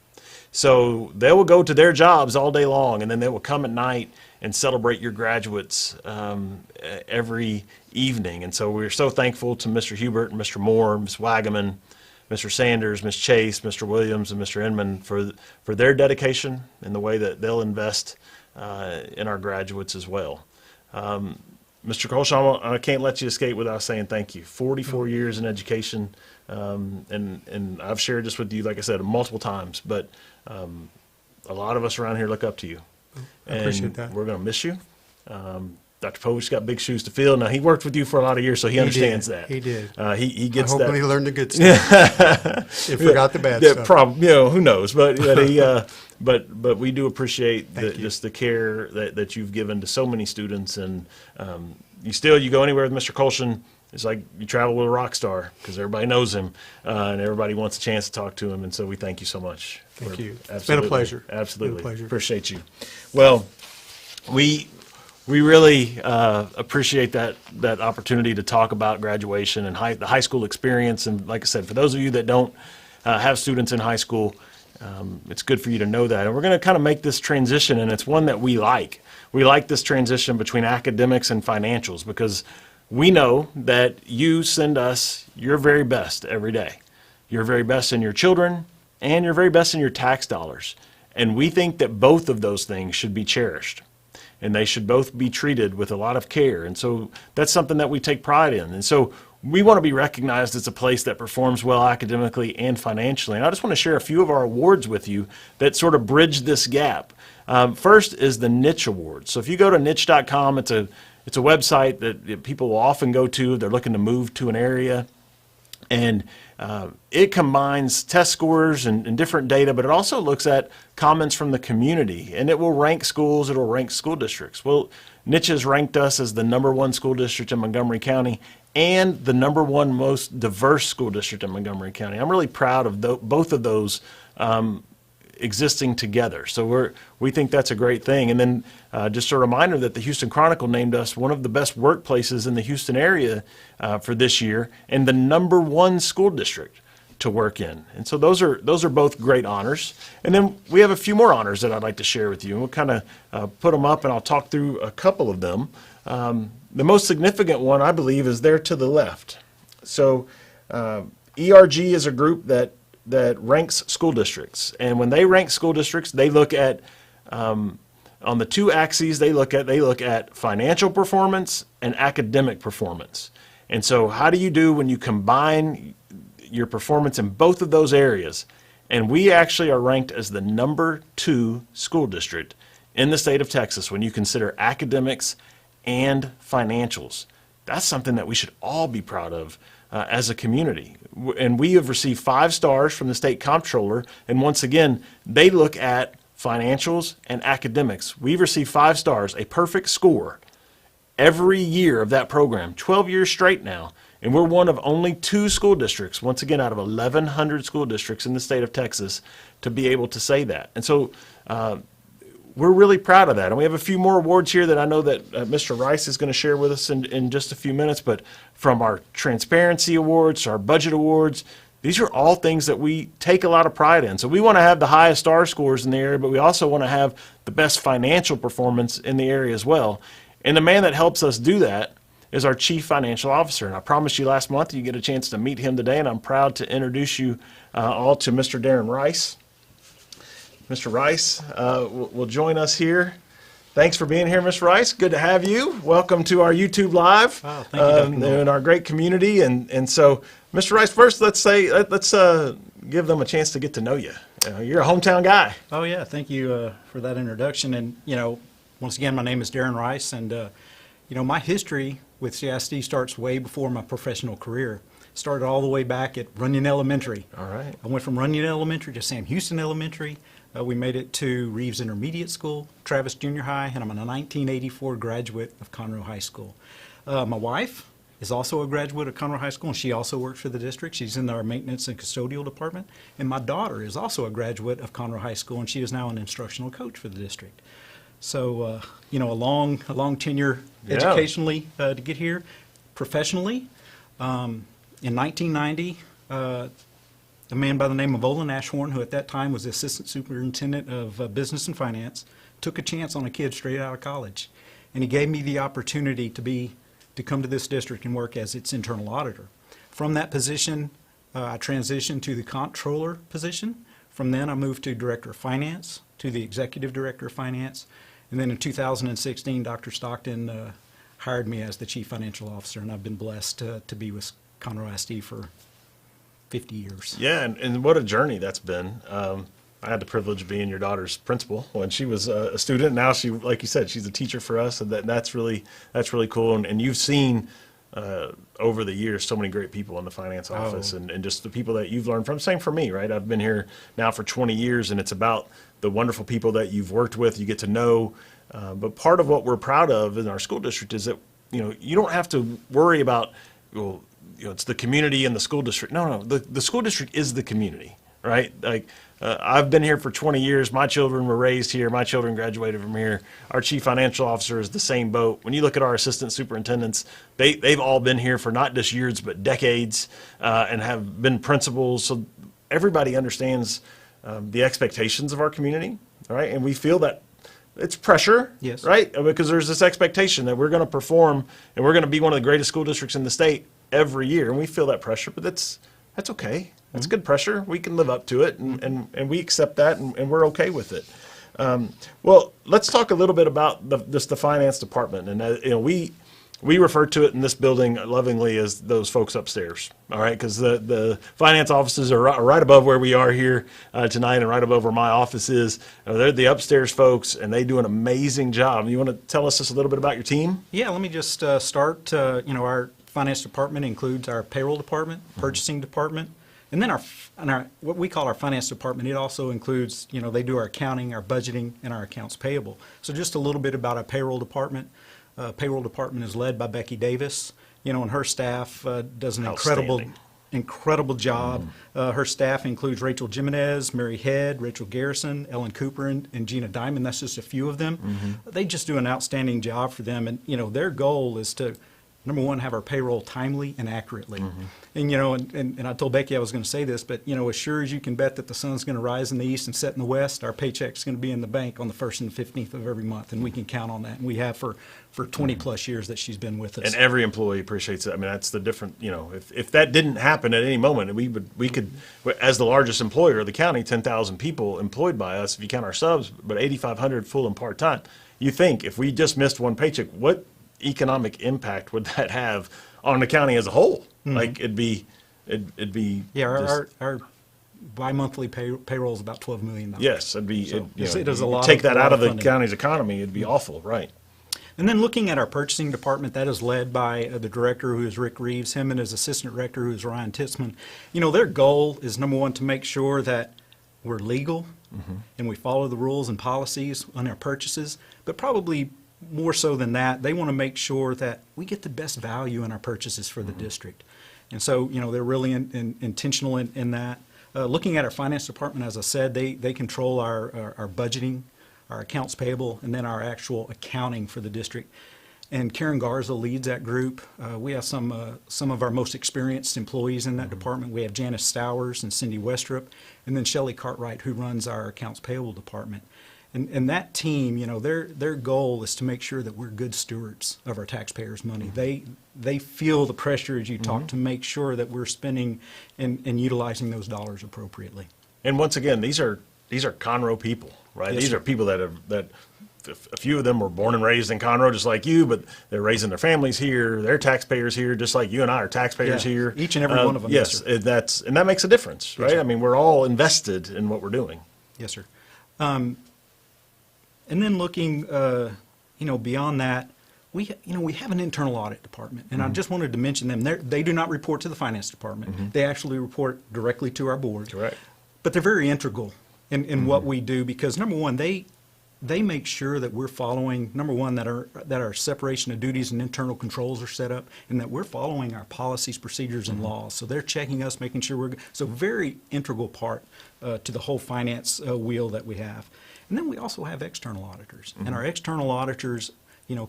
So they will go to their jobs all day long, and then they will come at night and celebrate your graduates every evening. And so we're so thankful to Mr. Hubert and Mr. Moore, Ms. Wagaman, Mr. Sanders, Ms. Chase, Mr. Williams, and Mr. Inman for their dedication and the way that they'll invest in our graduates as well. Mr. Colshaw, I can't let you escape without saying thank you. 44 years in education, and I've shared this with you, like I said, multiple times, but a lot of us around here look up to you. I appreciate that. We're going to miss you. Dr. Povich got big shoes to fill. Now, he worked with you for a lot of years, so he understands that. He did. He gets that. Hopefully he learned the good stuff. He forgot the bad stuff. Who knows? But we do appreciate just the care that you've given to so many students, and you go anywhere with Mr. Colston, it's like you travel with a rock star because everybody knows him, and everybody wants a chance to talk to him, and so we thank you so much. Thank you. It's Absolutely. been a pleasure. Absolutely. It's been a pleasure. Appreciate you. Well, we really appreciate that opportunity to talk about graduation and the high school experience. And like I said, for those of you that don't have students in high school, it's good for you to know that. And we're going to kind of make this transition, and it's one that we like. We like this transition between academics and financials because we know that you send us your very best every day. Your very best in your children and your very best in your tax dollars. And we think that both of those things should be cherished. And they should both be treated with a lot of care. And so that's something that we take pride in. And so we want to be recognized as a place that performs well academically and financially. And I just want to share a few of our awards with you that sort of bridge this gap. First is the Niche Award. So if you go to niche.com, it's a website that people will often go to. They're looking to move to an area. And it combines test scores and different data, but it also looks at comments from the community, and it will rank schools, it will rank school districts. Well, Niche has ranked us as the #1 school district in Montgomery County and the #1 most diverse school district in Montgomery County. I'm really proud of both of those existing together. So we think that's a great thing. And then just a reminder that the Houston Chronicle named us one of the best workplaces in the Houston area for this year and the #1 school district to work in. And so those are both great honors. And then we have a few more honors that I'd like to share with you. And we'll kind of put them up, and I'll talk through a couple of them. The most significant one, I believe, is there to the left. So ERG is a group that ranks school districts. And when they rank school districts, they look at, on the two axes, they look at financial performance and academic performance. And so how do you do when you combine your performance in both of those areas? And we actually are ranked as the #2 school district in the state of Texas when you consider academics and financials. That's something that we should all be proud of as a community. And we have received 5 stars from the state comptroller. And once again, they look at financials and academics. We've received 5 stars, a perfect score. every year of that program, 12 years straight now. And we're one of only 2 school districts, once again, out of 1,100 school districts in the state of Texas, to be able to say that. And so we're really proud of that. And we have a few more awards here that I know that Mr. Rice is going to share with us in just a few minutes. But from our transparency awards to our budget awards, these are all things that we take a lot of pride in. So we want to have the highest star scores in the area, but we also want to have the best financial performance in the area as well. And the man that helps us do that is our Chief Financial Officer. And I promised you last month you get a chance to meet him today, and I'm proud to introduce you all to Mr. Dayren Rice. Mr. Rice will join us here. Thanks for being here, Mr. Rice. Good to have you. Welcome to our YouTube Live and our great community. And so, Mr. Rice, first let's give them a chance to get to know you. You're a hometown guy. Oh yeah, thank you for that introduction. And once again, my name is Dayren Rice, and my history with CISD starts way before my professional career. Started all the way back at Runyan Elementary. All right. I went from Runyan Elementary to Sam Houston Elementary. We made it to Reeves Intermediate School, Travis Junior High, and I'm a 1984 graduate of Conroe High School. My wife is also a graduate of Conroe High School, and she also works for the district. She's in our maintenance and custodial department. And my daughter is also a graduate of Conroe High School, and she is now an instructional coach for the district. So, a long tenure educationally to get here. Professionally, in 1990, a man by the name of Olin Ashhorn, who at that time was the Assistant Superintendent of Business and Finance, took a chance on a kid straight out of college. And he gave me the opportunity to come to this district and work as its internal auditor. From that position, I transitioned to the comptroller position. From then, I moved to Director of Finance, to the Executive Director of Finance. And then in 2016, Dr. Stockton hired me as the Chief Financial Officer, and I've been blessed to be with Conroe ISD for 50 years. Yeah, and what a journey that's been. I had the privilege of being your daughter's principal when she was a student. Now she, like you said, she's a teacher for us, and that's really cool. And you've seen over the years so many great people in the finance office, and just the people that you've learned from. Same for me, right? I've been here now for 20 years, and it's about the wonderful people that you've worked with, you get to know. But part of what we're proud of in our school district is that you don't have to worry about it's the community and the school district. No, the school district is the community, right? Like I've been here for 20 years. My children were raised here. My children graduated from here. Our chief financial officer is the same boat. When you look at our assistant superintendents, they've all been here for not just years but decades, and have been principals. So everybody understands the expectations of our community, right? And we feel that it's pressure, yes, right? Because there's this expectation that we're going to perform and we're going to be one of the greatest school districts in the state every year, and we feel that pressure, but that's okay. That's good pressure. We can live up to it, and we accept that, and we're okay with it. Well, let's talk a little bit about the finance department, and we refer to it in this building lovingly as those folks upstairs, all right? Because the finance offices are right above where we are here tonight, and right above where my office is. They're the upstairs folks, and they do an amazing job. You want to tell us just a little bit about your team? Yeah, let me just start. Our finance department includes our payroll department, purchasing department, and then our what we call our finance department. It also includes, they do our accounting, our budgeting, and our accounts payable. So just a little bit about our payroll department. Payroll department is led by Becky Davis, and her staff does an incredible job. Her staff includes Rachel Jimenez, Mary Head, Rachel Garrison, Ellen Cooper, and Gina Diamond. That's just a few of them. They just do an outstanding job for them, and their goal is to, number one, have our payroll timely and accurately. And and I told Becky I was going to say this, but as sure as you can bet that the sun's going to rise in the east and set in the west, our paycheck's going to be in the bank on the 1st and 15th of every month, and we can count on that. And we have for 20 plus years that she's been with us. And every employee appreciates it. I mean, that's the different. If that didn't happen at any moment, we could, as the largest employer of the county, 10,000 people employed by us if you count our subs, but 8,500 full and part time. You think if we just missed one paycheck, what economic impact would that have on the county as a whole? Like it'd be our bi-monthly payroll is about $12 million. Yes, it is a lot. Take that out of the county's economy, it'd be awful, right? And then looking at our purchasing department, that is led by the director, who is Rick Reeves, him and his assistant director, who is Ryan Titzman. Their goal is, number one, to make sure that we're legal and we follow the rules and policies on our purchases, but probably more so than that, they want to make sure that we get the best value in our purchases for the district. And so, they're really intentional in that. Looking at our finance department, as I said, they control our budgeting, our accounts payable, and then our actual accounting for the district. And Karen Garza leads that group. We have some of our most experienced employees in that department. We have Janice Stowers and Cindy Westrup, and then Shelley Cartwright, who runs our accounts payable department. And that team, their goal is to make sure that we're good stewards of our taxpayers' money. They feel the pressure, as you talk, to make sure that we're spending and utilizing those dollars appropriately. And once again, these are Conroe people, right? Yes, These sir. are people that a few of them were born and raised in Conroe, just like you, but they're raising their families here. They're taxpayers here, just like you and I are taxpayers Yeah, here. each and every one of them, Yes, yes, sir. and that makes a difference, right? sir. I mean, we're all invested in what we're doing. Yes, sir. And then looking, beyond that, we have an internal audit department, and I just wanted to mention them. They do not report to the finance department. They actually report directly to our board. Correct. But they're very integral in what we do because, number one, they make sure that we're following, number one, that our separation of duties and internal controls are set up, and that we're following our policies, procedures, and laws. So they're checking us, making sure we're so very integral part to the whole finance wheel that we have. And then we also have external auditors, and our external auditors,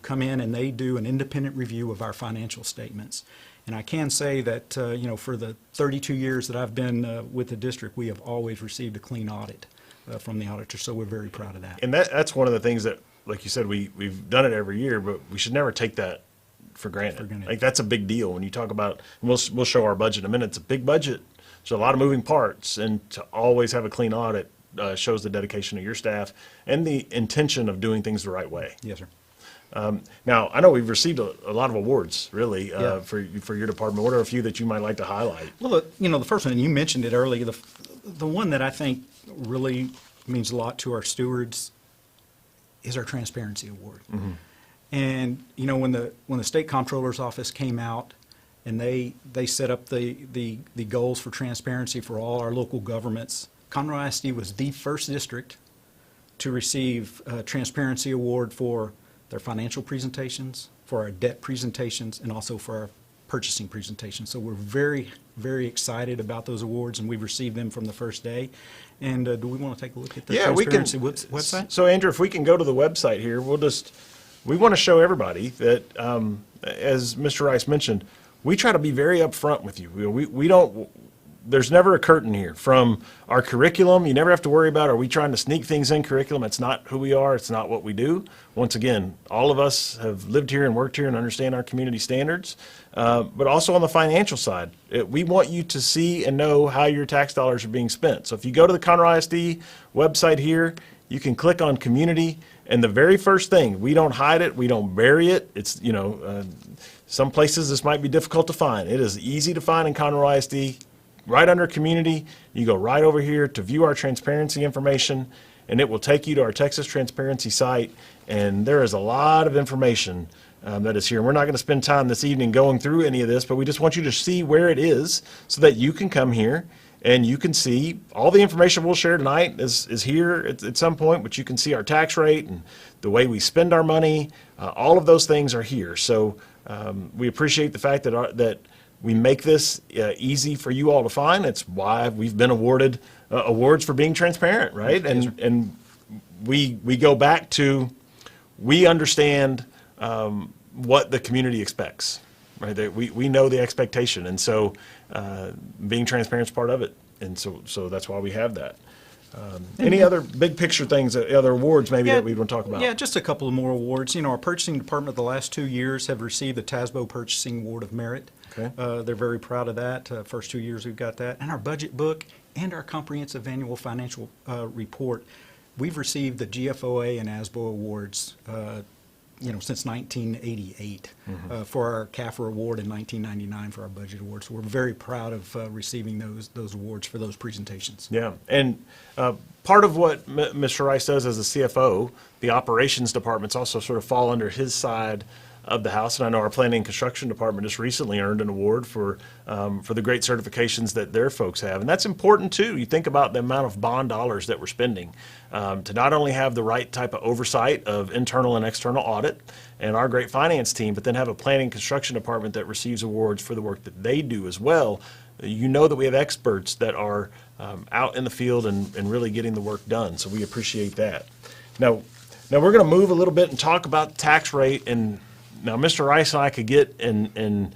come in and they do an independent review of our financial statements. And I can say that, for the 32 years that I've been with the district, we have always received a clean audit from the auditor, so we're very proud of that. And that's one of the things that, like you said, we've done it every year, but we should never take that for granted. Like, that's a big deal when you talk about, and we'll show our budget in a minute. It's a big budget. There's a lot of moving parts, and to always have a clean audit shows the dedication of your staff and the intention of doing things the right way. Yes, sir. Now, I know we've received a lot of awards, really, Yeah. for your department. What are a few that you might like to highlight? Well, the first one, and you mentioned it earlier, the one that I think really means a lot to our stewards is our Transparency Award. And, when the State Comptroller's Office came out and they set up the goals for transparency for all our local governments, Conroe ISD was the first district to receive a Transparency Award for their financial presentations, for our debt presentations, and also for our purchasing presentations. So we're very, very excited about those awards, and we've received them from the first day. And do we want to take a look at the Transparency website? So, Andrew, if we can go to the website here, we want to show everybody that, as Mr. Rice mentioned, we try to be very upfront with you. We don't. There's never a curtain here. From our curriculum, you never have to worry about, are we trying to sneak things in curriculum? It's not who we are. It's not what we do. Once again, all of us have lived here and worked here and understand our community standards. But also on the financial side, we want you to see and know how your tax dollars are being spent. So if you go to the Conroe ISD website here, you can click on community, and the very first thing, we don't hide it, we don't bury it. It's, some places this might be difficult to find. It is easy to find in Conroe ISD. Right under community, you go right over here to view our transparency information, and it will take you to our Texas Transparency site. And there is a lot of information that is here. And we're not going to spend time this evening going through any of this, but we just want you to see where it is so that you can come here and you can see all the information we'll share tonight is here at some point, but you can see our tax rate and the way we spend our money. All of those things are here. So we appreciate the fact that we make this easy for you all to find. It's why we've been awarded awards for being transparent, right? And we go back to, we understand what the community expects, right? That we know the expectation, and so being transparent is part of it, and so that's why we have that. Any other big picture things, other awards maybe that we'd want to talk about? Yeah, just a couple of more awards. Our purchasing department the last 2 years have received the TASBO Purchasing Award of Merit. Okay. They're very proud of that. First 2 years we've got that. And our budget book and our comprehensive annual financial report, we've received the GFOA and ASBO awards since 1988 for our CAFR award in 1999 for our budget award. So we're very proud of receiving those awards for those presentations. Yeah, and part of what Mr. Rice does as a CFO, the operations departments also sort of fall under his side of the house. And I know our planning and construction department just recently earned an award for the great certifications that their folks have. And that's important too. You think about the amount of bond dollars that we're spending to not only have the right type of oversight of internal and external audit and our great finance team, but then have a planning and construction department that receives awards for the work that they do as well. You know that we have experts that are out in the field and really getting the work done. So we appreciate that. Now we're going to move a little bit and talk about tax rate. And now Mr. Rice and I could get and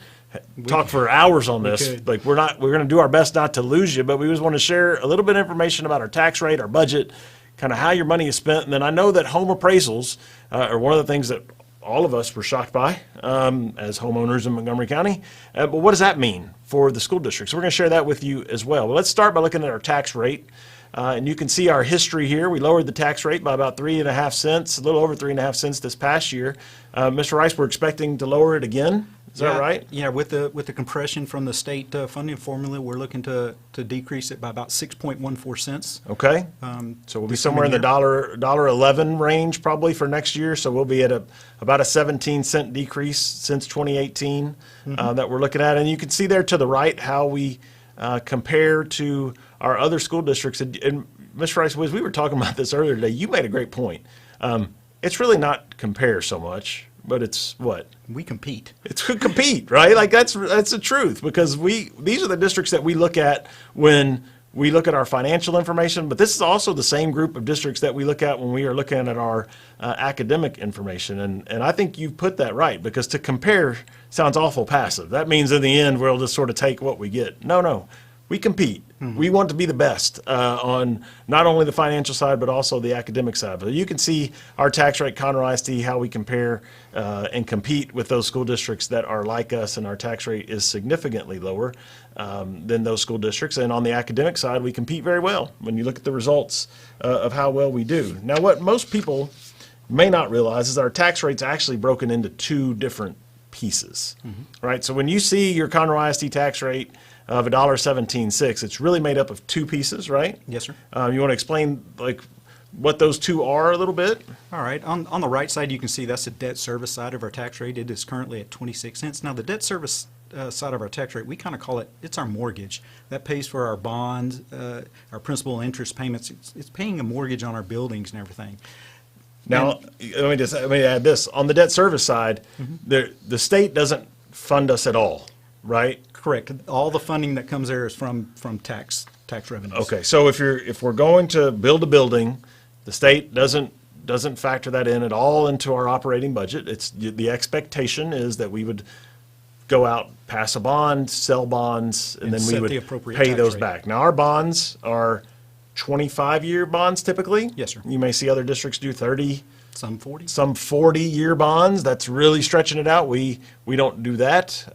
talk for hours on this. could. Like we're going to do our best not to lose you, but we just want to share a little bit of information about our tax rate, our budget, kind of how your money is spent. And then I know that home appraisals are one of the things that all of us were shocked by as homeowners in Montgomery County. But what does that mean for the school district? So we're going to share that with you as well. But let's start by looking at our tax rate. And you can see our history here. We lowered the tax rate by about 3.5 cents, a little over 3.5 cents this past year. Mr. Rice, we're expecting to lower it again. Is that right? Yeah, with the compression from the state funding formula, we're looking to decrease it by about 6.14 cents. Okay. So we'll be this somewhere in the coming $1.11 range probably for next year. So we'll be at about a 17-cent decrease since 2018 that we're looking at. And you can see there to the right how we compare to our other school districts. And Mr. Rice, we were talking about this earlier today. You made a great point. It's really not compare so much, but it's what? We compete. It's to compete, right? Like that's the truth, because these are the districts that we look at when we look at our financial information, but this is also the same group of districts that we look at when we are looking at our academic information. And I think you put that right, because to compare sounds awful passive. That means in the end we'll just sort of take what we get. No. We compete. We want to be the best on not only the financial side, but also the academic side. But you can see our tax rate, Conroe ISD, how we compare and compete with those school districts that are like us, and our tax rate is significantly lower than those school districts. And on the academic side, we compete very well when you look at the results of how well we do. Now, what most people may not realize is our tax rate's actually broken into two different pieces, right? So when you see your Conroe ISD tax rate of $1.176, it's really made up of two pieces, right? Yes, sir. You want to explain like what those two are a little bit? All right. On the right side, you can see that's the debt service side of our tax rate. It is currently at 26 cents. Now, the debt service side of our tax rate, we kind of call it's our mortgage. That pays for our bonds, our principal and interest payments. It's paying a mortgage on our buildings and everything. Now, let me add this. On the debt service side, the state doesn't fund us at all, right? Correct. All the funding that comes there is from tax revenues. Okay, so if we're going to build a building, the state doesn't factor that in at all into our operating budget. It's the expectation is that we would go out, pass a bond, sell bonds, and then we set would the appropriate pay tax those rate. back. Now, our bonds are 25-year bonds typically. Yes, sir. You may see other districts do 30, Some 40. some 40-year bonds. That's really stretching it out. We don't do that.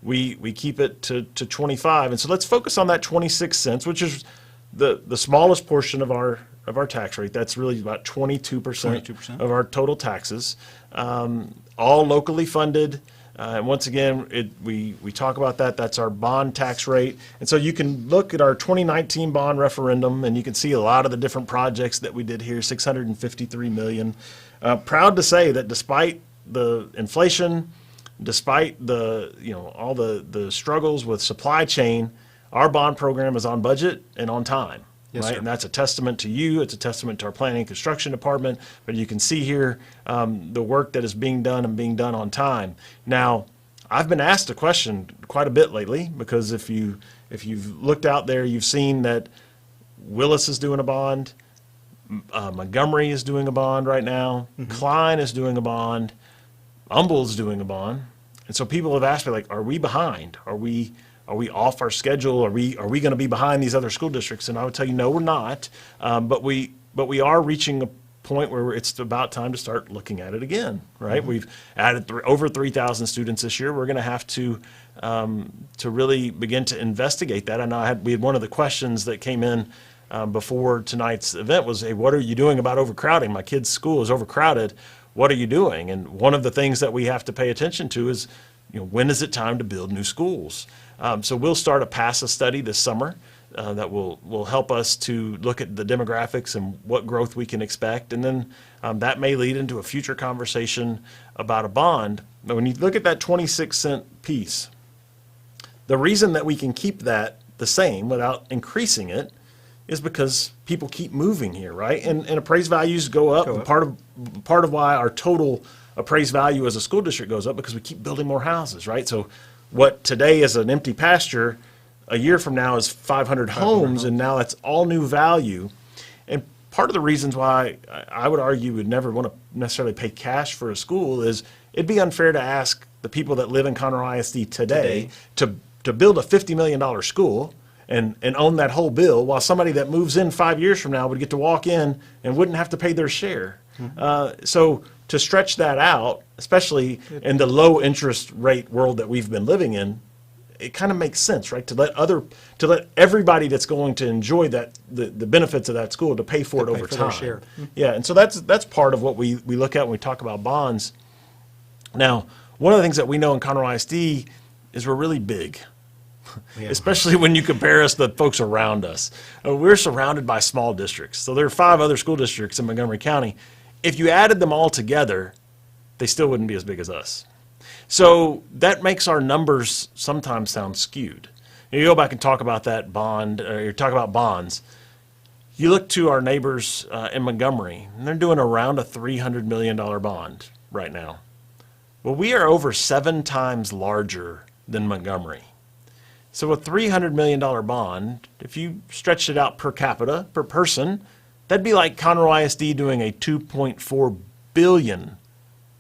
We keep it to 25. And so let's focus on that 26 cents, which is the smallest portion of our tax rate. That's really about 22% of our total taxes, all locally funded. And once again, we talk about that. That's our bond tax rate. And so you can look at our 2019 bond referendum, and you can see a lot of the different projects that we did here, $653 million. Proud to say that despite the inflation, despite all the struggles with supply chain, our bond program is on budget and on time. Yes, right? sir. And that's a testament to you. It's a testament to our planning and construction department. But you can see here the work that is being done and being done on time. Now, I've been asked a question quite a bit lately, because if you've looked out there, you've seen that Willis is doing a bond, Montgomery is doing a bond right now, Klein is doing a bond, Humble's doing a bond. And so people have asked me, like, are we behind? Are we off our schedule? Are we going to be behind these other school districts? And I would tell you, no, we're not. But we are reaching a point where it's about time to start looking at it again, right? We've added over 3,000 students this year. We're going to have to really begin to investigate that. I know we had one of the questions that came in before tonight's event was, hey, what are you doing about overcrowding? My kid's school is overcrowded. What are you doing? And one of the things that we have to pay attention to is, when is it time to build new schools? So we'll start a PASA study this summer that will help us to look at the demographics and what growth we can expect. And then that may lead into a future conversation about a bond. But when you look at that 26-cent piece, the reason that we can keep that the same without increasing it is because people keep moving here, right? And appraised values go up. And part of why our total appraised value as a school district goes up because we keep building more houses, right? So what today is an empty pasture, a year from now is 500 homes, and now that's all new value. And part of the reasons why I would argue would never want to necessarily pay cash for a school is it'd be unfair to ask the people that live in Conroe ISD today to build a $50 million school and own that whole bill, while somebody that moves in 5 years from now would get to walk in and wouldn't have to pay their share. So to stretch that out, especially in the low interest rate world that we've been living in, it kind of makes sense, right? To let everybody that's going to enjoy that the benefits of that school to pay for it over time. Share. Yeah, and so that's part of what we look at when we talk about bonds. Now, one of the things that we know in Conroe ISD is we're really big. Especially when you compare us to the folks around us. We're surrounded by small districts. So there are 5 other school districts in Montgomery County. If you added them all together, they still wouldn't be as big as us. So that makes our numbers sometimes sound skewed. You go back and talk about that bond, or you talk about bonds. You look to our neighbors in Montgomery, and they're doing around a $300 million bond right now. Well, we are over 7 times larger than Montgomery. So a $300 million bond, if you stretched it out per capita, per person, that'd be like Conroe ISD doing a $2.4 billion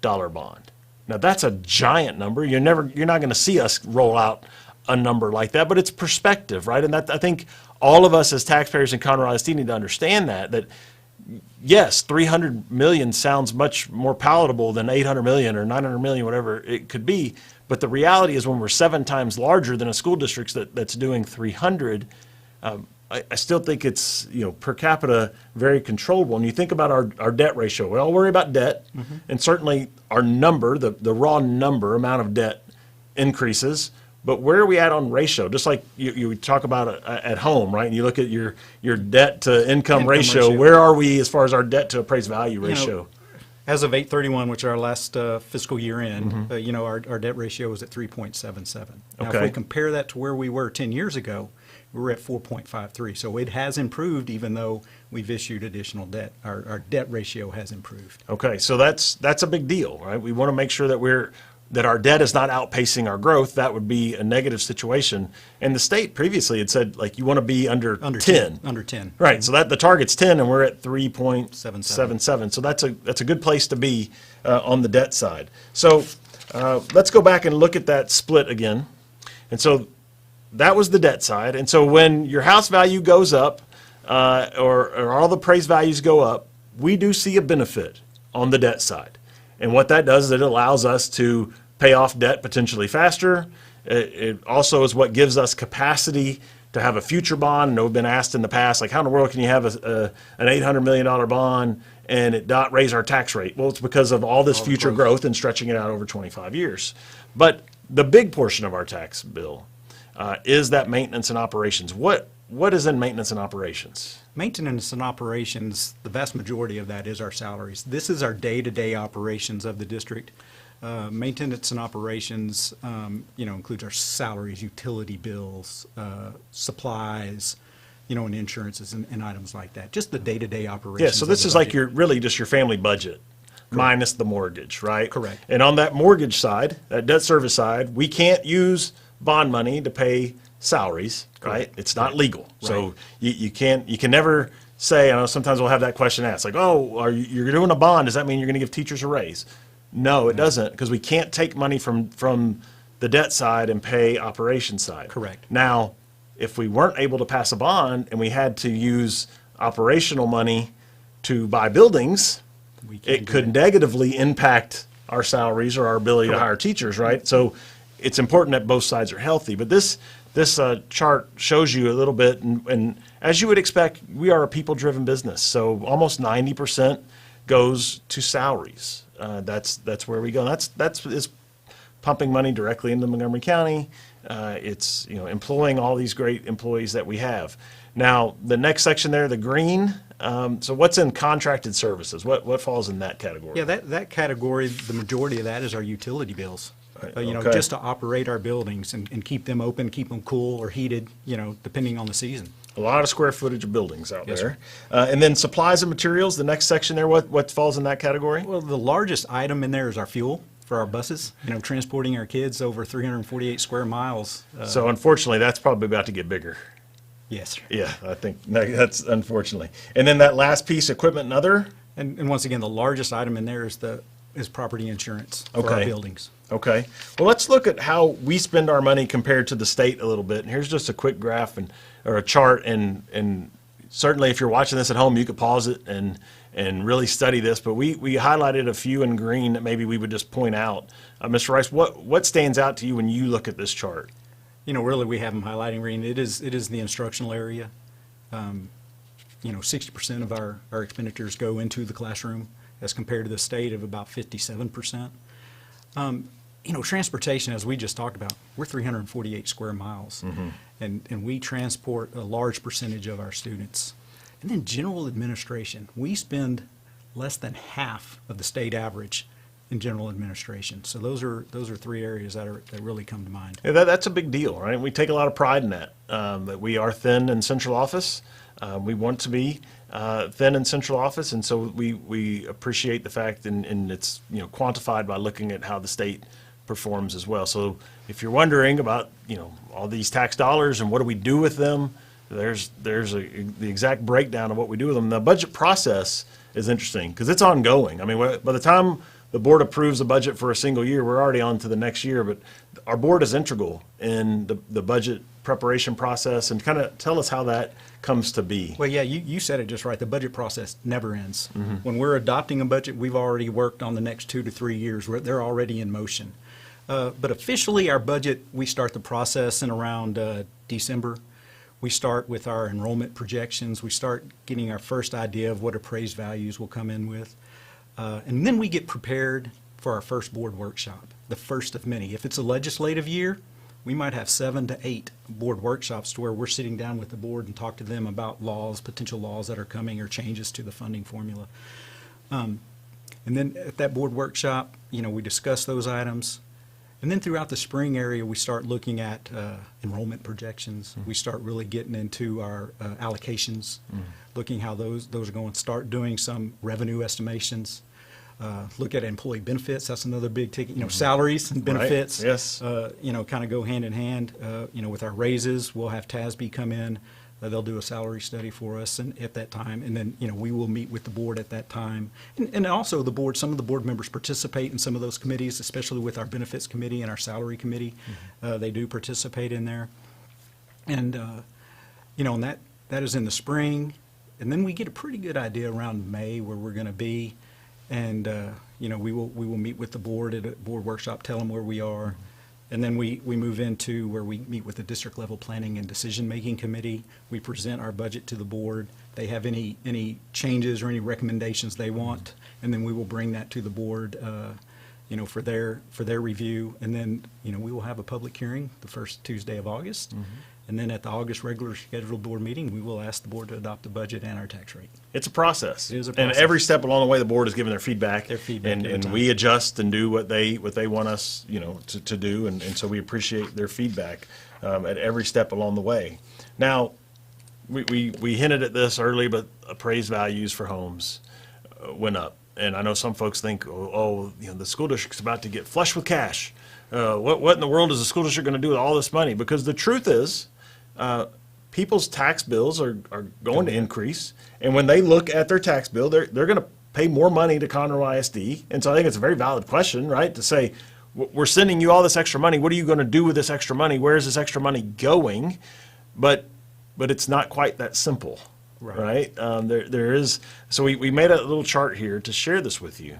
bond. Now that's a giant number. You're not going to see us roll out a number like that, but it's perspective, right? And that, I think all of us as taxpayers in Conroe ISD need to understand that yes, 300 million sounds much more palatable than 800 million or 900 million, whatever it could be. But the reality is when we're 7 times larger than a school district that's doing 300, I still think it's, per capita very controllable. And you think about our debt ratio. We all worry about debt, and certainly our number, the raw number, amount of debt increases. But where are we at on ratio? Just like you talk about at home, right? And you look at your debt to income ratio. Where are we as far as our debt to appraised value ratio? As of 8/31, which is our last fiscal year end, our debt ratio was at 3.77. Now, if we compare that to where we were 10 years ago, we were at 4.53. So it has improved, even though we've issued additional debt. Our debt ratio has improved. Okay, so that's a big deal, right? We want to make sure that our debt is not outpacing our growth. That would be a negative situation. And the state previously had said, you want to be under 10. Under 10. Right, so that the target's 10, and we're at 3.77. So that's a good place to be on the debt side. So let's go back and look at that split again. And so that was the debt side. And so when your house value goes up, or all the appraised values go up, we do see a benefit on the debt side. And what that does is it allows us to pay off debt potentially faster. It also is what gives us capacity to have a future bond. And we've been asked in the past, how in the world can you have an $800 million bond and it not raise our tax rate? Well, it's because of all this future growth and stretching it out over 25 years. But the big portion of our tax bill is that maintenance and operations. What is in maintenance and operations? Maintenance and operations, the vast majority of that is our salaries. This is our day-to-day operations of the district. Maintenance and operations, includes our salaries, utility bills, supplies, and insurances and items like that. Just the day-to-day operations. Yeah, so this is like really just your family budget. Correct. Minus the mortgage, right? Correct. And on that mortgage side, that debt service side, we can't use bond money to pay salaries, right? Correct. It's not legal. Right. So you can never say, I know sometimes we'll have that question asked, you're doing a bond, does that mean you're going to give teachers a raise? No, it doesn't, because we can't take money from the debt side and pay operations side. Correct. Now, if we weren't able to pass a bond and we had to use operational money to buy buildings, it could negatively impact our salaries or our ability to hire teachers, right? So it's important that both sides are healthy. But this chart shows you a little bit, and as you would expect, we are a people-driven business. So almost 90% goes to salaries. That's where we go. That's pumping money directly into Montgomery County, It's, you know, employing all these great employees that we have. Now, the next section there, the green, so what's in contracted services? What falls in that category? Yeah, that category, the majority of that is our utility bills. You know, Okay. just to operate our buildings and keep them open, keep them cool or heated, you know, depending on the season. A lot of square footage of buildings out Yes, there. And then supplies and materials, the next section there, what falls in that category? Well, the largest item in there is our fuel for our buses, you know, transporting our kids over 348 square miles. So unfortunately, that's probably about to get bigger. Yes, sir. Yeah, I think that's unfortunately. And then that last piece, equipment and other? And once again, the largest item in there is property insurance for our Okay. buildings. Okay. Well, let's look at how we spend our money compared to the state a little bit. And here's just a quick graph or a chart. And certainly if you're watching this at home, you could pause it and really study this. But we highlighted a few in green that maybe we would just point out. Mr. Rice, what stands out to you when you look at this chart? You know, really, we have them highlighting green. It is the instructional area. You know, 60% of our expenditures go into the classroom as compared to the state of about 57%. You know, transportation, as we just talked about, we're 348 square miles, and we transport a large percentage of our students. And then general administration, we spend less than half of the state average in general administration. So those are three areas that really come to mind. Yeah, that's a big deal, right? We take a lot of pride in that, that we are thin in central office. We want to be thin in central office, and so we appreciate the fact, and it's, you know, quantified by looking at how the state performs as well. So if you're wondering about, you know, all these tax dollars and what do we do with them, there's the exact breakdown of what we do with them. The budget process is interesting because it's ongoing. I mean, by the time the board approves a budget for a single year, we're already on to the next year, but our board is integral in the budget preparation process, and kind of tell us how that comes to be. Well, yeah, you said it just right. The budget process never ends. When we're adopting a budget, we've already worked on the next 2 to 3 years. They're already in motion. But officially, our budget, we start the process in around December. We start with our enrollment projections. We start getting our first idea of what appraised values will come in with. And then we get prepared for our first board workshop, the first of many. If it's a legislative year, we might have 7 to 8 board workshops to where we're sitting down with the board and talk to them about laws, potential laws that are coming or changes to the funding formula. And then at that board workshop, you know, we discuss those items. And then throughout the spring area, we start looking at enrollment projections. We start really getting into our allocations, looking how those are going. Start doing some revenue estimations. Look at employee benefits. That's another big ticket. You know, salaries and benefits. Right. Yes. You know, kind of go hand in hand. You know, with our raises, we'll have TASB come in. They'll do a salary study for us and at that time, and then, you know, we will meet with the board at that time. And also the board, some of the board members participate in some of those committees, especially with our benefits committee and our salary committee. They do participate in there. And, you know, and that is in the spring. And then we get a pretty good idea around May where we're going to be. And, you know, we will meet with the board at a board workshop, tell them where we are. And then we move into where we meet with the district level planning and decision-making committee. We present our budget to the board. They have any changes or any recommendations they want, and then we will bring that to the board, you know, for their review. And then, you know, we will have a public hearing the first Tuesday of August. And then at the August regular scheduled board meeting, we will ask the board to adopt the budget and our tax rate. It's a process. It is a And process. every step along the way, the board is giving their feedback. every And time. we adjust and do what they want us, you know, to do. And so we appreciate their feedback at every step along the way. Now, we hinted at this early, but appraised values for homes went up. And I know some folks think, oh, you know, the school district's about to get flush with cash. What in the world is the school district going to do with all this money? Because the truth is, people's tax bills are going to increase, and when they look at their tax bill, they're going to pay more money to Conroe ISD. And so I think it's a very valid question, right, to say, we're sending you all this extra money. What are you going to do with this extra money? Where is this extra money going? But it's not quite that simple, right? There is. So we made a little chart here to share this with you.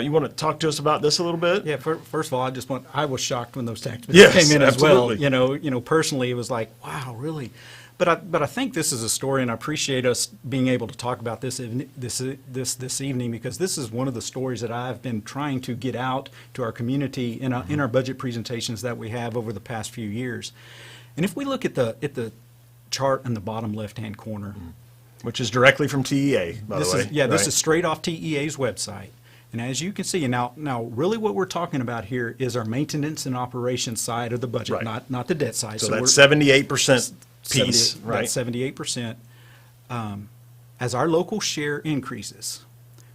You want to talk to us about this a little bit? Yeah, first of all, I was shocked when those tax bills Yes, came in as absolutely. well. You know, personally, it was like, wow, really? But I think this is a story, and I appreciate us being able to talk about this evening, because this is one of the stories that I've been trying to get out to our community in our budget presentations that we have over the past few years. And if we look at the chart in the bottom left-hand corner, Which is directly from TEA, by the way. This is straight off TEA's website. And as you can see, now really what we're talking about here is our maintenance and operations side of the budget, Right. not the debt side. So that's 78% piece, right? That's 78%. As our local share increases,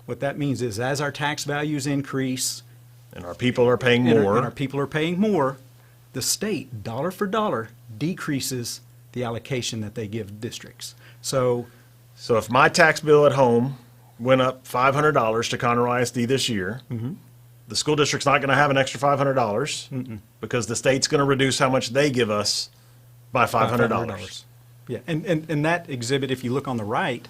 what that means is as our tax values increase, And our people are paying and more. our people are paying more, the state, dollar for dollar, decreases the allocation that they give districts. So So if my tax bill at home went up $500 to Conroe ISD this year, the school district's not going to have an extra $500 because the state's going to reduce how much they give us by $500. Yeah, and that exhibit, if you look on the right,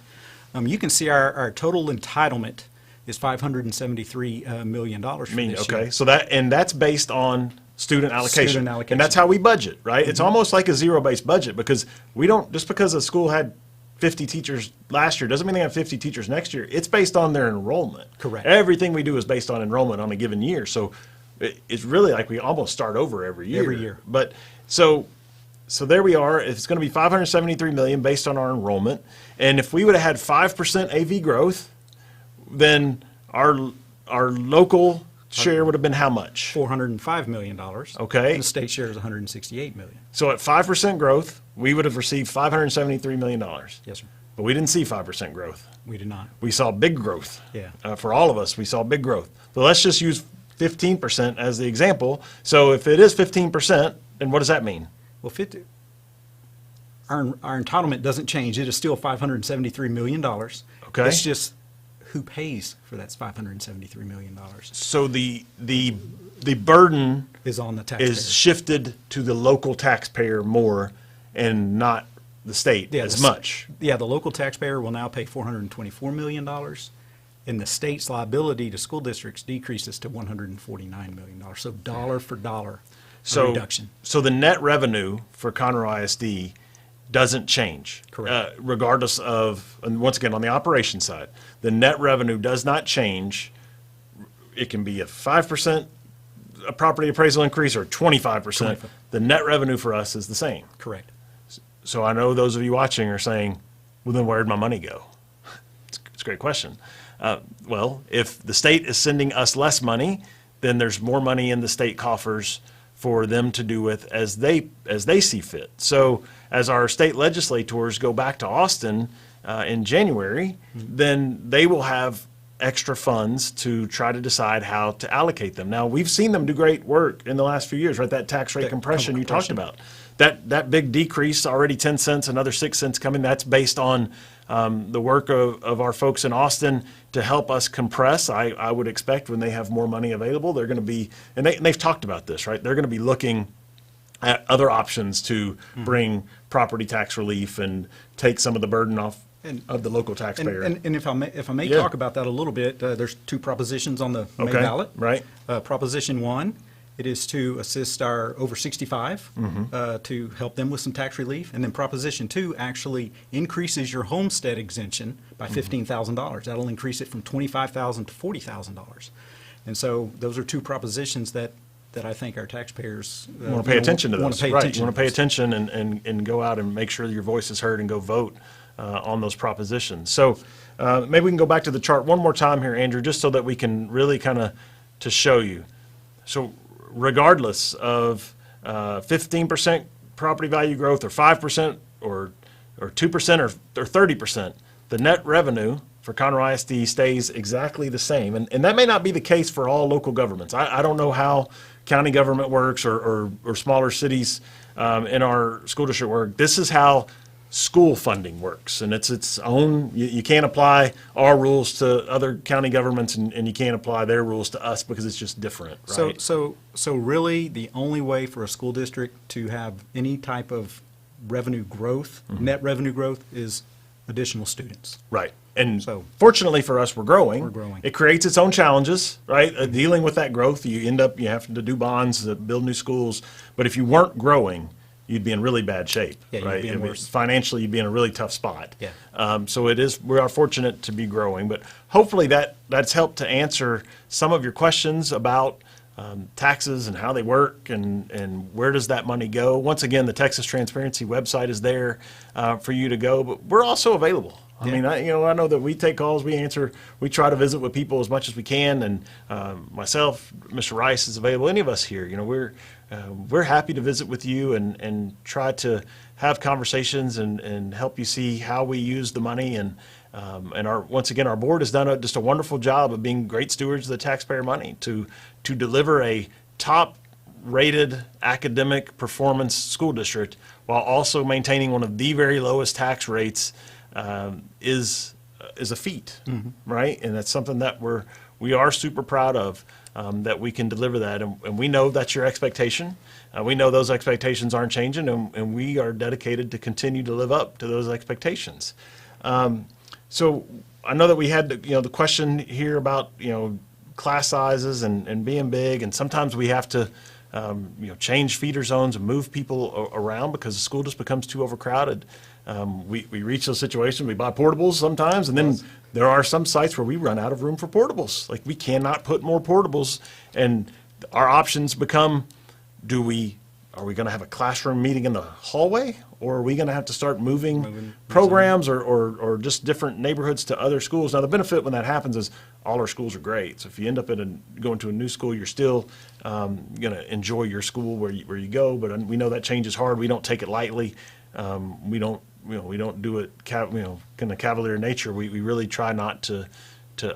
you can see our total entitlement is $573 million for this year. Okay, so that's based on student allocation. Student allocation. And that's how we budget, right? It's almost like a zero-based budget because we don't, just because a school had 50 teachers last year doesn't mean they have 50 teachers next year. It's based on their enrollment. Correct. Everything we do is based on enrollment on a given year. So it's really like we almost start over every year. Every year. But so there we are. It's going to be $573 million based on our enrollment. And if we would have had 5% AV growth, then our local share would have been how much? $405 million. Okay. And the state share is $168 million. So at 5% growth, we would have received $573 million. Yes, sir. But we didn't see 5% growth. We did not. We saw big growth. Yeah. For all of us, we saw big growth. So let's just use 15% as the example. So if it is 15%, then what does that mean? Well, our entitlement doesn't change. It is still $573 million. Okay. It's just who pays for that $573 million So the burden is on the taxpayer. is shifted to the local taxpayer more and not the state as much. Yeah, the local taxpayer will now pay $424 million, and the state's liability to school districts decreases to $149 million. So dollar for dollar reduction. So the net revenue for Conroe ISD doesn't change. Correct. Regardless of, and once again, on the operation side, the net revenue does not change. It can be a 5% property appraisal increase or 25%. 25. The net revenue for us is the same. Correct. So I know those of you watching are saying, well, then where'd my money go? It's a great question. Well, if the state is sending us less money, then there's more money in the state coffers for them to do with as they see fit. So as our state legislators go back to Austin in January, then they will have extra funds to try to decide how to allocate them. Now, we've seen them do great work in the last few years, right? That tax rate compression you talked about. That big decrease, already 10 cents, another 6 cents coming, that's based on the work of our folks in Austin to help us compress. I would expect when they have more money available, they're going to be, and they've talked about this, right? They're going to be looking at other options to bring property tax relief and take some of the burden off of the local taxpayer. And if I may Yeah. talk about that a little bit, there's two propositions on the May ballot. Right. Proposition 1, it is to assist our over 65 to help them with some tax relief. And then Proposition 2 actually increases your homestead exemption by $15,000. That'll increase it from $25,000 to $40,000. And so those are two propositions that I think our taxpayers want to pay attention to want those. to pay Right. attention You want to to pay those. attention and go out and make sure that your voice is heard and go vote on those propositions. So maybe we can go back to the chart one more time here, Andrew, just so that we can really kind of to show you. So regardless of 15% property value growth or 5% or 2% or 30%, the net revenue for Conroe ISD stays exactly the same. And that may not be the case for all local governments. I don't know how county government works or smaller cities in our school district work. This is how school funding works, and it's its own. You can't apply our rules to other county governments, and you can't apply their rules to us because it's just different, right? So really, the only way for a school district to have any type of revenue growth, net revenue growth, is additional students. Right. And So- fortunately for us, we're growing. We're growing. It creates its own challenges, right? Dealing with that growth, you have to do bonds, build new schools. But if you weren't growing, you'd be in really bad shape, Yeah, you'd right? be in I mean, worse. financially, you'd be in a really tough spot. Yeah. So we are fortunate to be growing, but hopefully that's helped to answer some of your questions about taxes and how they work and where does that money go. Once again, the Texas Transparency website is there for you to go, but we're also available. I mean, I know that we take calls, we answer, we try to visit with people as much as we can, and myself, Mr. Rice is available. Any of us here, we're happy to visit with you and try to have conversations and help you see how we use the money. And once again, our board has done just a wonderful job of being great stewards of the taxpayer money to deliver a top-rated academic performance school district while also maintaining one of the very lowest tax rates. Is a feat, right? And that's something that we are super proud of, that we can deliver that. And we know that's your expectation. We know those expectations aren't changing, and we are dedicated to continue to live up to those expectations. So I know that we had the question here about class sizes and being big, and sometimes we have to change feeder zones and move people around because the school just becomes too overcrowded. We reach those situations, we buy portables sometimes, and then there are some sites where we run out of room for portables. Like, we cannot put more portables, and our options become, are we going to have a classroom meeting in the hallway, or are we going to have to start moving programs or just different neighborhoods to other schools? Now, the benefit when that happens is all our schools are great. So if you end up going to a new school, you're still going to enjoy your school where you go, but we know that change is hard. We don't take it lightly. We don't do it kind of cavalier nature. We really try not to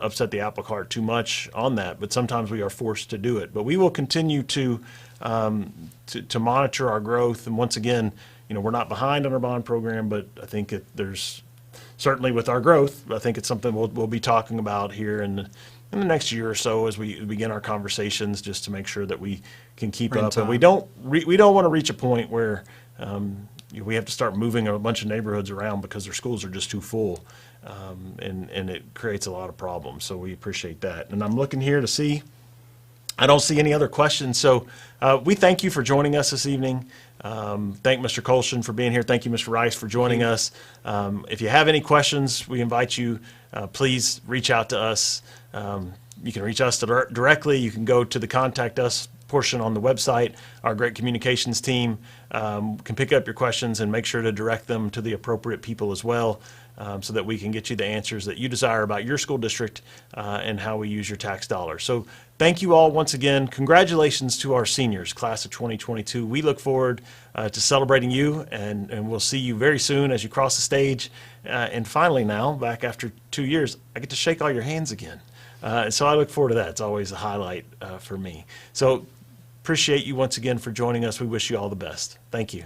upset the apple cart too much on that, but sometimes we are forced to do it. But we will continue to monitor our growth. And once again, we're not behind on our bond program, but I think there's certainly with our growth, I think it's something we'll be talking about here in the next year or so as we begin our conversations, just to make sure that we can keep up. And we don't want to reach a point where we have to start moving a bunch of neighborhoods around because their schools are just too full, and it creates a lot of problems. So we appreciate that. And I'm looking here to see, I don't see any other questions. So we thank you for joining us this evening. Thank Mr. Colston for being here. Thank you, Mr. Rice, for joining us. If you have any questions, we invite you, please reach out to us. You can reach us directly. You can go to the Contact Us portion on the website. Our great communications team can pick up your questions and make sure to direct them to the appropriate people as well, so that we can get you the answers that you desire about your school district and how we use your tax dollars. So thank you all once again. Congratulations to our seniors, class of 2022. We look forward to celebrating you, and we'll see you very soon as you cross the stage. And finally now, back after 2 years, I get to shake all your hands again. So I look forward to that. It's always a highlight for me. So appreciate you once again for joining us. We wish you all the best. Thank you.